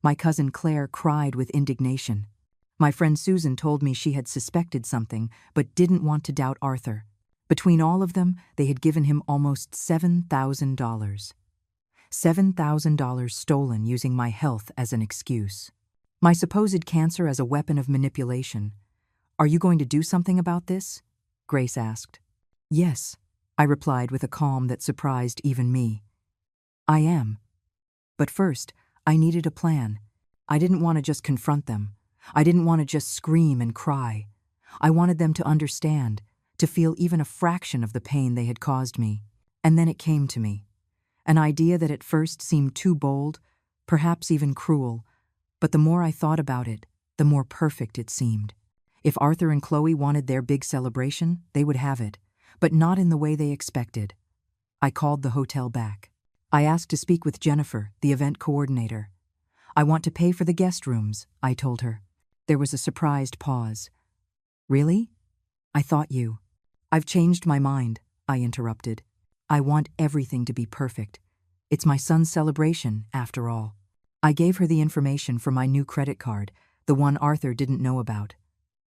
Speaker 1: My cousin Claire cried with indignation. My friend Susan told me she had suspected something but didn't want to doubt Arthur. Between all of them, they had given him almost $7,000. $7,000 stolen using my health as an excuse. My supposed cancer as a weapon of manipulation. "Are you going to do something about this?" Grace asked. "Yes," I replied with a calm that surprised even me. "I am. But first, I needed a plan. I didn't want to just confront them. I didn't want to just scream and cry. I wanted them to understand, to feel even a fraction of the pain they had caused me. And then it came to me. An idea that at first seemed too bold, perhaps even cruel, but the more I thought about it, the more perfect it seemed. If Arthur and Chloe wanted their big celebration, they would have it, but not in the way they expected. I called the hotel back. I asked to speak with Jennifer, the event coordinator. "I want to pay for the guest rooms," I told her. There was a surprised pause. "Really? I thought you." "I've changed my mind," I interrupted. "I want everything to be perfect. It's my son's celebration, after all." I gave her the information for my new credit card, the one Arthur didn't know about.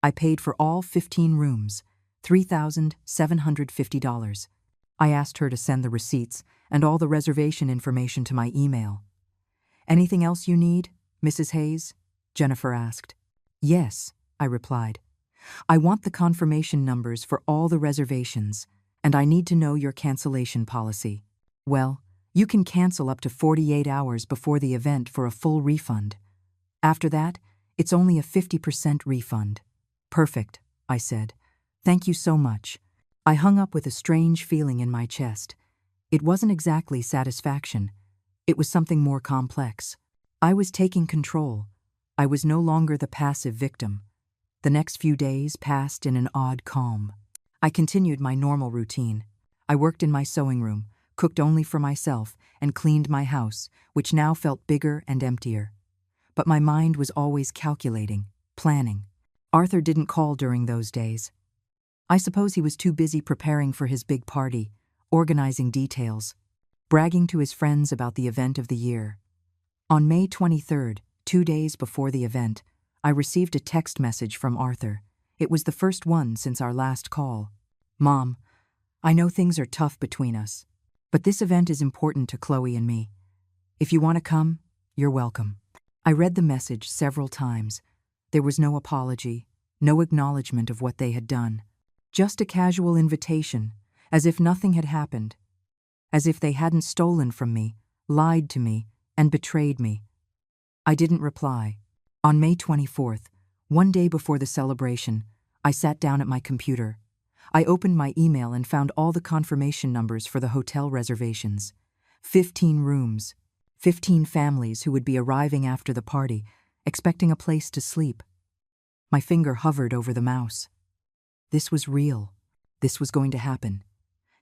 Speaker 1: I paid for all 15 rooms, $3,750. I asked her to send the receipts and all the reservation information to my email. "Anything else you need, Mrs. Hayes?" Jennifer asked. "Yes," I replied. "I want the confirmation numbers for all the reservations, and I need to know your cancellation policy." "Well, you can cancel up to 48 hours before the event for a full refund. After that, it's only a 50% refund." "Perfect," I said. "Thank you so much." I hung up with a strange feeling in my chest. It wasn't exactly satisfaction. It was something more complex. I was taking control. I was no longer the passive victim. The next few days passed in an odd calm. I continued my normal routine. I worked in my sewing room, cooked only for myself, and cleaned my house, which now felt bigger and emptier. But my mind was always calculating, planning. Arthur didn't call during those days. I suppose he was too busy preparing for his big party, organizing details, bragging to his friends about the event of the year. On May 23rd, 2 days before the event, I received a text message from Arthur. It was the first one since our last call. "Mom, I know things are tough between us, But this event is important to Chloe and me. If you want to come, you're welcome." I read the message several times. There was no apology, no acknowledgement of what they had done. Just a casual invitation, as if nothing had happened. As if they hadn't stolen from me, lied to me, and betrayed me. I didn't reply. On May 24th, one day before the celebration, I sat down at my computer. I opened my email and found all the confirmation numbers for the hotel reservations. 15 rooms, 15 families who would be arriving after the party, expecting a place to sleep. My finger hovered over the mouse. This was real. This was going to happen.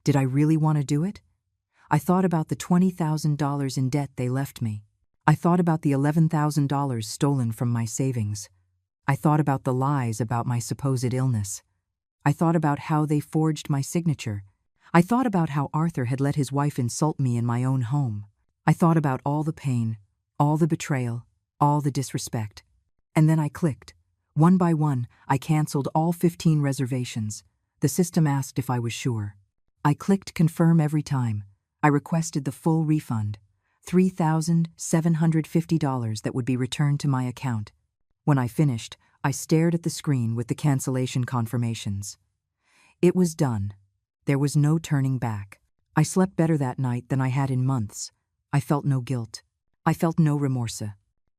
Speaker 1: Did I really want to do it? I thought about the $20,000 in debt they left me. I thought about the $11,000 stolen from my savings. I thought about the lies about my supposed illness. I thought about how they forged my signature. I thought about how Arthur had let his wife insult me in my own home. I thought about all the pain, all the betrayal, all the disrespect. And then I clicked. One by one, I canceled all 15 reservations. The system asked if I was sure. I clicked confirm every time. I requested the full refund, $3,750 that would be returned to my account. When I finished, I stared at the screen with the cancellation confirmations. It was done. There was no turning back. I slept better that night than I had in months. I felt no guilt. I felt no remorse.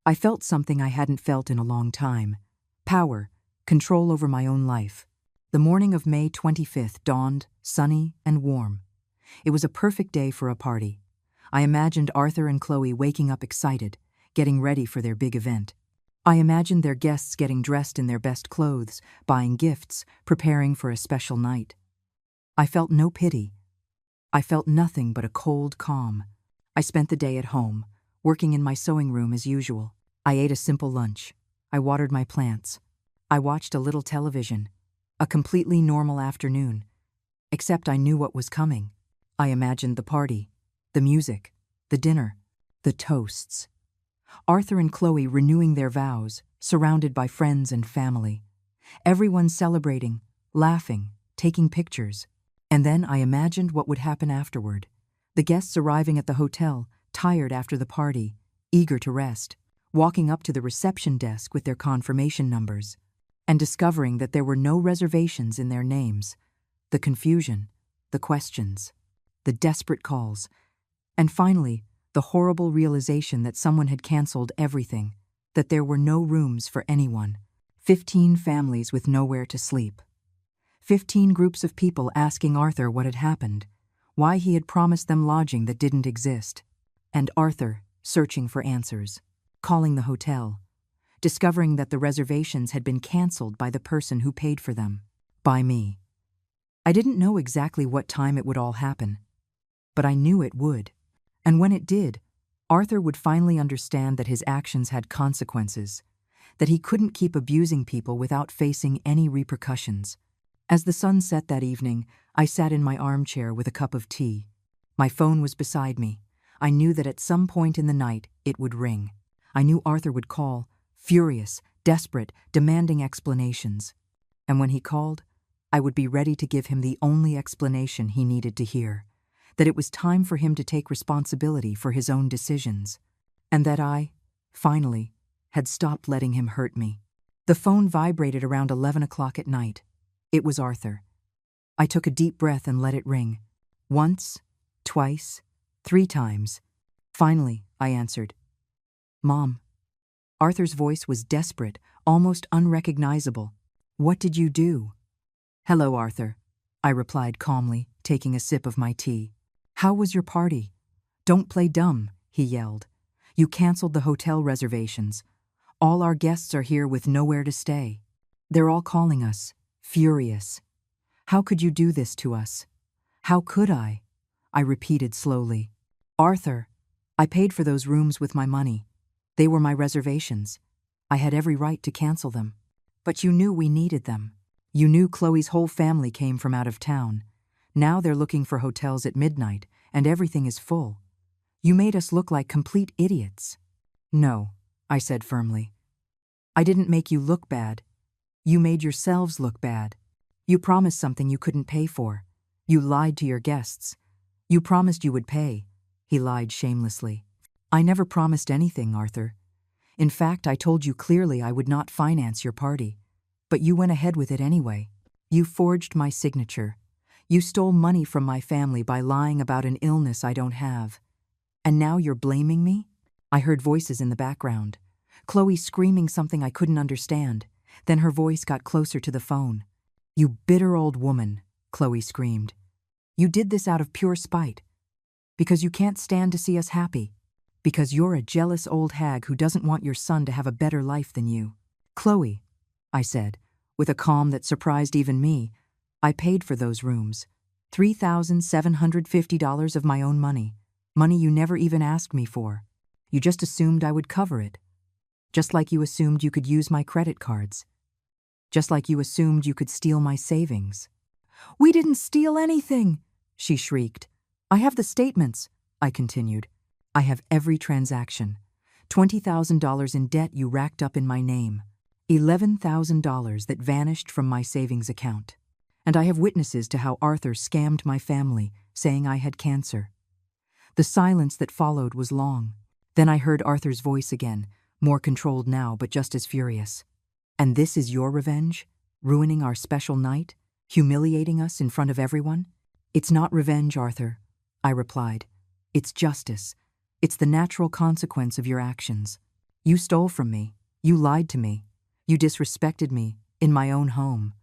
Speaker 1: I felt something I hadn't felt in a long time. Power, control over my own life. The morning of May 25th dawned, sunny and warm. It was a perfect day for a party. I imagined Arthur and Chloe waking up excited, getting ready for their big event. I imagined their guests getting dressed in their best clothes, buying gifts, preparing for a special night. I felt no pity. I felt nothing but a cold calm. I spent the day at home, working in my sewing room as usual. I ate a simple lunch. I watered my plants. I watched a little television. A completely normal afternoon. Except I knew what was coming. I imagined the party, the music, the dinner, the toasts. Arthur and Chloe renewing their vows, surrounded by friends and family. Everyone celebrating, laughing, taking pictures. And then I imagined what would happen afterward. The guests arriving at the hotel, tired after the party, eager to rest, walking up to the reception desk with their confirmation numbers, and discovering that there were no reservations in their names. The confusion, the questions, the desperate calls, and finally, the horrible realization that someone had canceled everything, that there were no rooms for anyone. 15 families with nowhere to sleep. 15 groups of people asking Arthur what had happened, why he had promised them lodging that didn't exist, and Arthur searching for answers, calling the hotel, discovering that the reservations had been canceled by the person who paid for them, by me. I didn't know exactly what time it would all happen, but I knew it would. And when it did, Arthur would finally understand that his actions had consequences, that he couldn't keep abusing people without facing any repercussions. As the sun set that evening, I sat in my armchair with a cup of tea. My phone was beside me. I knew that at some point in the night it would ring. I knew Arthur would call, furious, desperate, demanding explanations. And when he called, I would be ready to give him the only explanation he needed to hear. That it was time for him to take responsibility for his own decisions, and that I, finally, had stopped letting him hurt me. The phone vibrated around 11 o'clock at night. It was Arthur. I took a deep breath and let it ring. Once, twice, 3 times. Finally, I answered. "Mom." Arthur's voice was desperate, almost unrecognizable. "What did you do?" "Hello, Arthur," I replied calmly, taking a sip of my tea. "How was your party?" "Don't play dumb," he yelled. "You canceled the hotel reservations. All our guests are here with nowhere to stay. They're all calling us, furious. How could you do this to us?" "How could I?" I repeated slowly. "Arthur, I paid for those rooms with my money. They were my reservations. I had every right to cancel them. But you knew we needed them. You knew Chloe's whole family came from out of town. Now they're looking for hotels at midnight, and everything is full. You made us look like complete idiots." "No," I said firmly. "I didn't make you look bad. You made yourselves look bad. You promised something you couldn't pay for. You lied to your guests. You promised you would pay, he lied shamelessly. I never promised anything, Arthur. In fact, I told you clearly I would not finance your party. But you went ahead with it anyway. You forged my signature. You stole money from my family by lying about an illness I don't have. And now you're blaming me? I heard voices in the background. Chloe screaming something I couldn't understand. Then her voice got closer to the phone. You bitter old woman, Chloe screamed. You did this out of pure spite. Because you can't stand to see us happy. Because you're a jealous old hag who doesn't want your son to have a better life than you. Chloe, I said, with a calm that surprised even me, I paid for those rooms. $3,750 of my own money. Money you never even asked me for. You just assumed I would cover it. Just like you assumed you could use my credit cards. Just like you assumed you could steal my savings. We didn't steal anything, she shrieked. I have the statements, I continued. I have every transaction. $20,000 in debt you racked up in my name. $11,000 that vanished from my savings account. And I have witnesses to how Arthur scammed my family, saying I had cancer. The silence that followed was long. Then I heard Arthur's voice again, more controlled now but just as furious. And this is your revenge? Ruining our special night? Humiliating us in front of everyone? It's not revenge, Arthur, I replied. It's justice. It's the natural consequence of your actions. You stole from me. You lied to me. You disrespected me in my own home.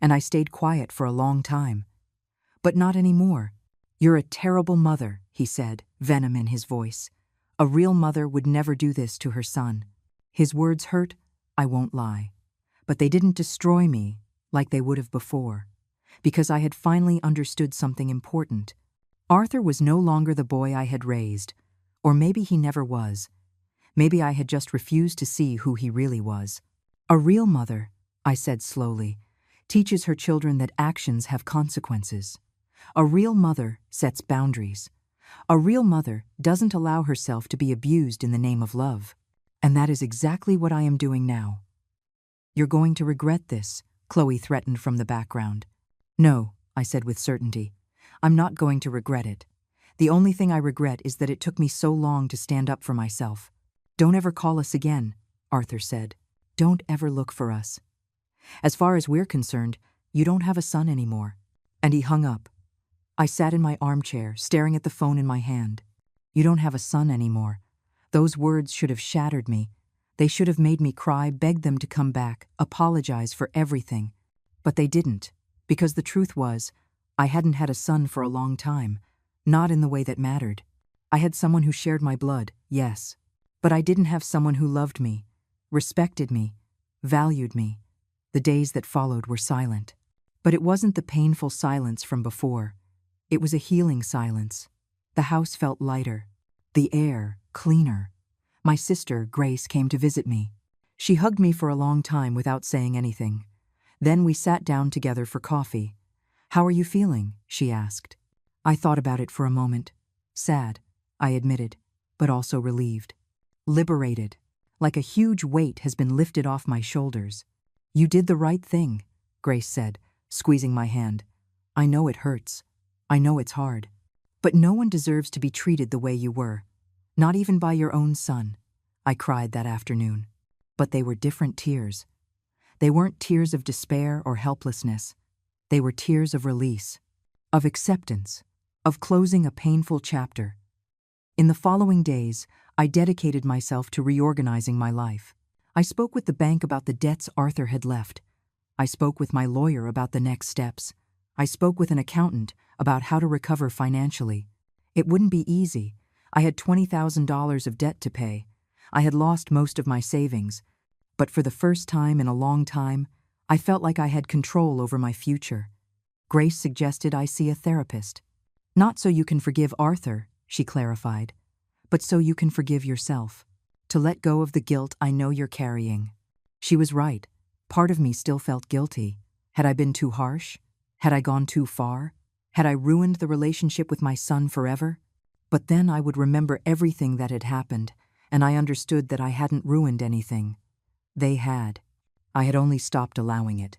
Speaker 1: And I stayed quiet for a long time. But not anymore. You're a terrible mother, he said, venom in his voice. A real mother would never do this to her son. His words hurt, I won't lie. But they didn't destroy me like they would have before. Because I had finally understood something important. Arthur was no longer the boy I had raised. Or maybe he never was. Maybe I had just refused to see who he really was. A real mother, I said slowly, teaches her children that actions have consequences. A real mother sets boundaries. A real mother doesn't allow herself to be abused in the name of love. And that is exactly what I am doing now. You're going to regret this, Chloe threatened from the background. No, I said with certainty. I'm not going to regret it. The only thing I regret is that it took me so long to stand up for myself. Don't ever call us again, Arthur said. Don't ever look for us. As far as we're concerned, you don't have a son anymore. And he hung up. I sat in my armchair, staring at the phone in my hand. You don't have a son anymore. Those words should have shattered me. They should have made me cry, beg them to come back, apologize for everything. But they didn't, because the truth was, I hadn't had a son for a long time, not in the way that mattered. I had someone who shared my blood, yes, but I didn't have someone who loved me, respected me, valued me. The days that followed were silent. But it wasn't the painful silence from before. It was a healing silence. The house felt lighter, the air cleaner. My sister, Grace, came to visit me. She hugged me for a long time without saying anything. Then we sat down together for coffee. How are you feeling? She asked. I thought about it for a moment. Sad, I admitted, but also relieved. Liberated, like a huge weight has been lifted off my shoulders. You did the right thing, Grace said, squeezing my hand. I know it hurts. I know it's hard. But no one deserves to be treated the way you were. Not even by your own son. I cried that afternoon. But they were different tears. They weren't tears of despair or helplessness. They were tears of release, of acceptance, of closing a painful chapter. In the following days, I dedicated myself to reorganizing my life. I spoke with the bank about the debts Arthur had left. I spoke with my lawyer about the next steps. I spoke with an accountant about how to recover financially. It wouldn't be easy. I had $20,000 of debt to pay. I had lost most of my savings. But for the first time in a long time, I felt like I had control over my future. Grace suggested I see a therapist. Not so you can forgive Arthur, she clarified, but so you can forgive yourself. To let go of the guilt I know you're carrying. She was right. Part of me still felt guilty. Had I been too harsh? Had I gone too far? Had I ruined the relationship with my son forever? But then I would remember everything that had happened, and I understood that I hadn't ruined anything. They had. I had only stopped allowing it.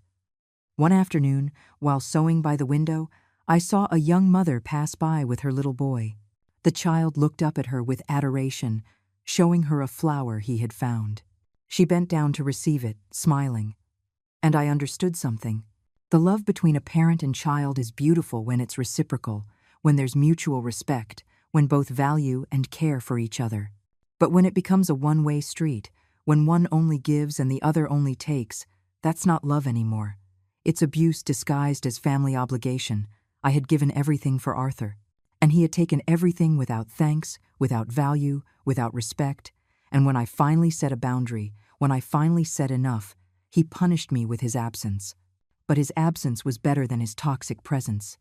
Speaker 1: One afternoon, while sewing by the window, I saw a young mother pass by with her little boy. The child looked up at her with adoration, showing her a flower he had found. She bent down to receive it, smiling. And I understood something. The love between a parent and child is beautiful when it's reciprocal, when there's mutual respect, when both value and care for each other. But when it becomes a one-way street, when one only gives and the other only takes, that's not love anymore. It's abuse disguised as family obligation. I had given everything for Arthur, and he had taken everything without thanks, without value, without respect, and when I finally set a boundary, when I finally said enough, he punished me with his absence. But his absence was better than his toxic presence.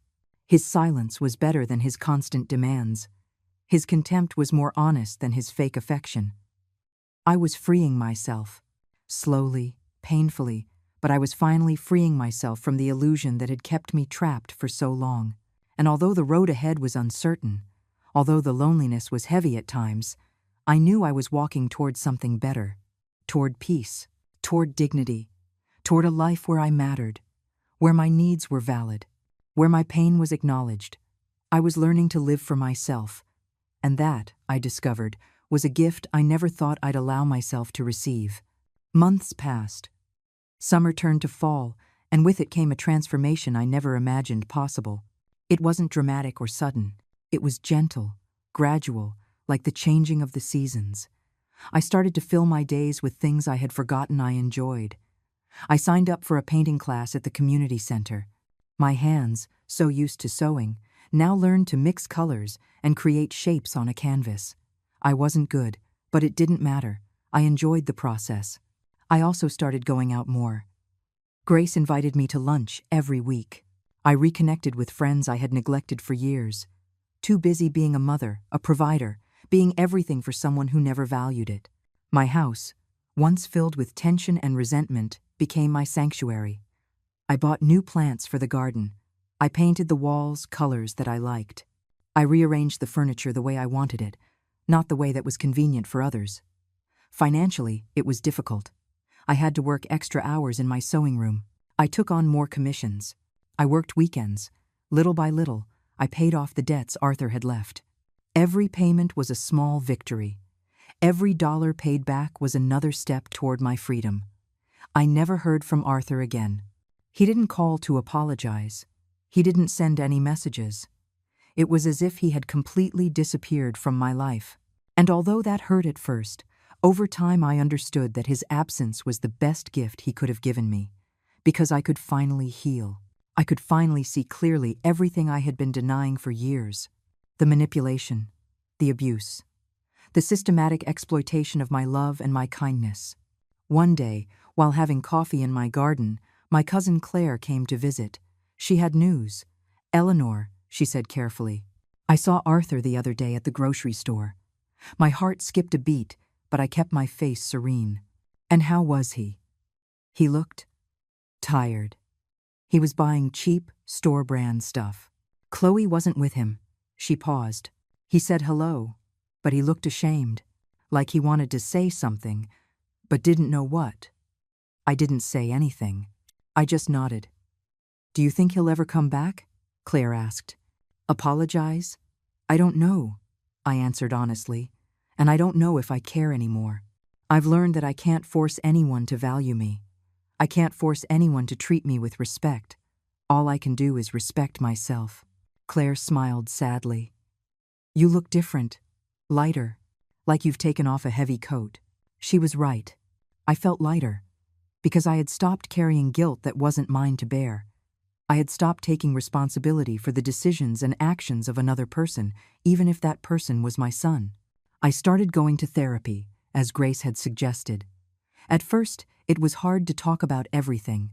Speaker 1: His silence was better than his constant demands. His contempt was more honest than his fake affection. I was freeing myself. Slowly, painfully, but I was finally freeing myself from the illusion that had kept me trapped for so long. And although the road ahead was uncertain, although the loneliness was heavy at times, I knew I was walking toward something better, toward peace, toward dignity, toward a life where I mattered, where my needs were valid, where my pain was acknowledged. I was learning to live for myself, and that, I discovered, was a gift I never thought I'd allow myself to receive. Months passed. Summer turned to fall, and with it came a transformation I never imagined possible. It wasn't dramatic or sudden. It was gentle, gradual, like the changing of the seasons. I started to fill my days with things I had forgotten I enjoyed. I signed up for a painting class at the community center. My hands, so used to sewing, now learned to mix colors and create shapes on a canvas. I wasn't good, but it didn't matter. I enjoyed the process. I also started going out more. Grace invited me to lunch every week. I reconnected with friends I had neglected for years. Too busy being a mother, a provider, being everything for someone who never valued it. My house, once filled with tension and resentment, became my sanctuary. I bought new plants for the garden. I painted the walls colors that I liked. I rearranged the furniture the way I wanted it, not the way that was convenient for others. Financially, it was difficult. I had to work extra hours in my sewing room. I took on more commissions. I worked weekends. Little by little, I paid off the debts Arthur had left. Every payment was a small victory. Every dollar paid back was another step toward my freedom. I never heard from Arthur again. He didn't call to apologize. He didn't send any messages. It was as if he had completely disappeared from my life. And although that hurt at first, over time I understood that his absence was the best gift he could have given me, because I could finally heal. I could finally see clearly everything I had been denying for years. The manipulation, the abuse, the systematic exploitation of my love and my kindness. One day, while having coffee in my garden, my cousin Claire came to visit. She had news. "Eleanor," she said carefully, "I saw Arthur the other day at the grocery store." My heart skipped a beat, but I kept my face serene. "And how was he?" "He looked tired. He was buying cheap, store-brand stuff." Chloe wasn't with him. She paused. "He said hello, but he looked ashamed, like he wanted to say something, but didn't know what." I didn't say anything. I just nodded. "Do you think he'll ever come back?" Claire asked. "Apologize?" "I don't know," I answered honestly, "and I don't know if I care anymore. I've learned that I can't force anyone to value me. I can't force anyone to treat me with respect. All I can do is respect myself." Claire smiled sadly. "You look different, lighter, like you've taken off a heavy coat." She was right. I felt lighter, because I had stopped carrying guilt that wasn't mine to bear. I had stopped taking responsibility for the decisions and actions of another person, even if that person was my son. I started going to therapy, as Grace had suggested. At first, it was hard to talk about everything,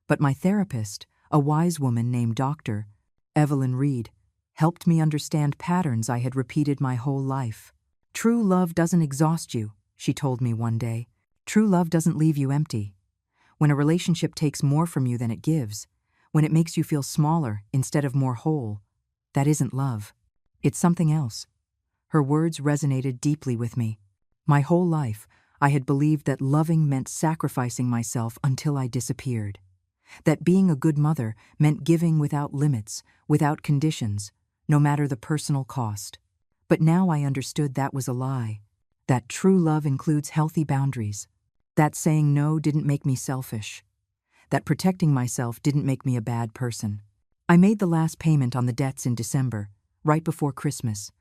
Speaker 1: but my therapist, a wise woman named Dr. Evelyn Reed, helped me understand patterns I had repeated my whole life. "True love doesn't exhaust you," she told me one day. "True love doesn't leave you empty. When a relationship takes more from you than it gives, when it makes you feel smaller instead of more whole, that isn't love. It's something else." Her words resonated deeply with me. My whole life, I had believed that loving meant sacrificing myself until I disappeared. That being a good mother meant giving without limits, without conditions, no matter the personal cost. But now I understood that was a lie. That true love includes healthy boundaries. That saying no didn't make me selfish. That protecting myself didn't make me a bad person. I made the last payment on the debts in December, right before Christmas.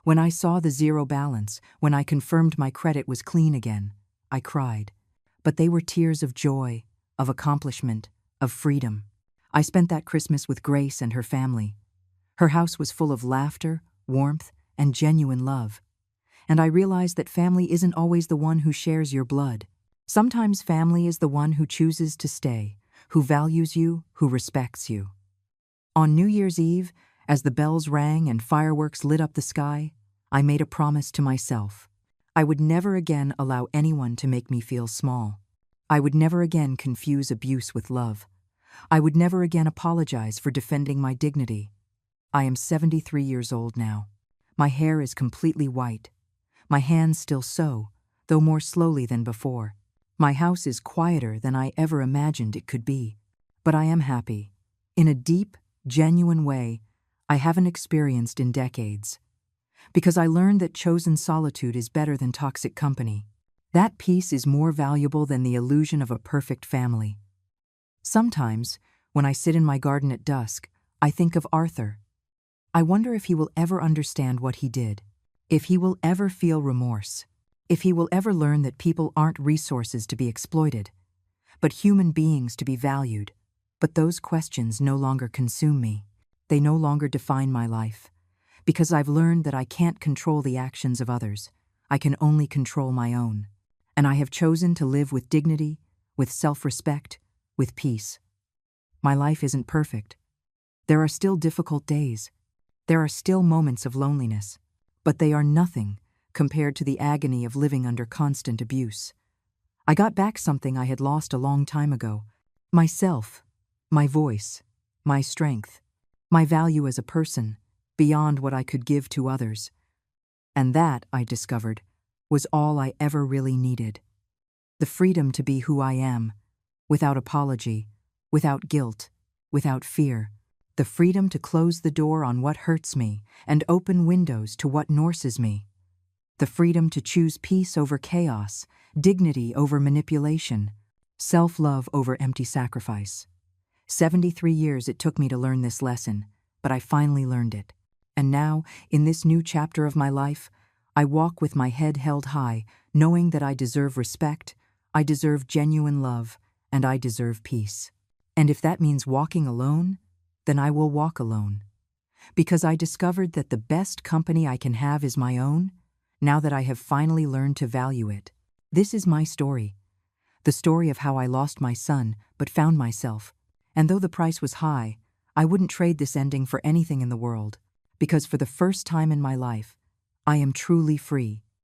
Speaker 1: When I saw the zero balance, when I confirmed my credit was clean again, I cried. But they were tears of joy, of accomplishment, of freedom. I spent that Christmas with Grace and her family. Her house was full of laughter, warmth, and genuine love. And I realized that family isn't always the one who shares your blood. Sometimes family is the one who chooses to stay, who values you, who respects you. On New Year's Eve, as the bells rang and fireworks lit up the sky, I made a promise to myself. I would never again allow anyone to make me feel small. I would never again confuse abuse with love. I would never again apologize for defending my dignity. I am 73 years old now. My hair is completely white. My hands still sew, though more slowly than before. My house is quieter than I ever imagined it could be. But I am happy. In a deep, genuine way I haven't experienced in decades. Because I learned that chosen solitude is better than toxic company. That peace is more valuable than the illusion of a perfect family. Sometimes, when I sit in my garden at dusk, I think of Arthur. I wonder if he will ever understand what he did, if he will ever feel remorse, if he will ever learn that people aren't resources to be exploited, but human beings to be valued. But those questions no longer consume me. They no longer define my life. Because I've learned that I can't control the actions of others. I can only control my own. And I have chosen to live with dignity, with self-respect, with peace. My life isn't perfect. There are still difficult days. There are still moments of loneliness. But they are nothing compared to the agony of living under constant abuse. I got back something I had lost a long time ago. Myself, my voice, my strength, my value as a person, beyond what I could give to others. And that, I discovered, was all I ever really needed. The freedom to be who I am, without apology, without guilt, without fear. The freedom to close the door on what hurts me and open windows to what nourishes me. The freedom to choose peace over chaos, dignity over manipulation, self-love over empty sacrifice. 73 years it took me to learn this lesson, but I finally learned it. And now, in this new chapter of my life, I walk with my head held high, knowing that I deserve respect, I deserve genuine love, and I deserve peace. And if that means walking alone, then I will walk alone. Because I discovered that the best company I can have is my own, now that I have finally learned to value it. This is my story. The story of how I lost my son, but found myself. And though the price was high, I wouldn't trade this ending for anything in the world. Because for the first time in my life, I am truly free.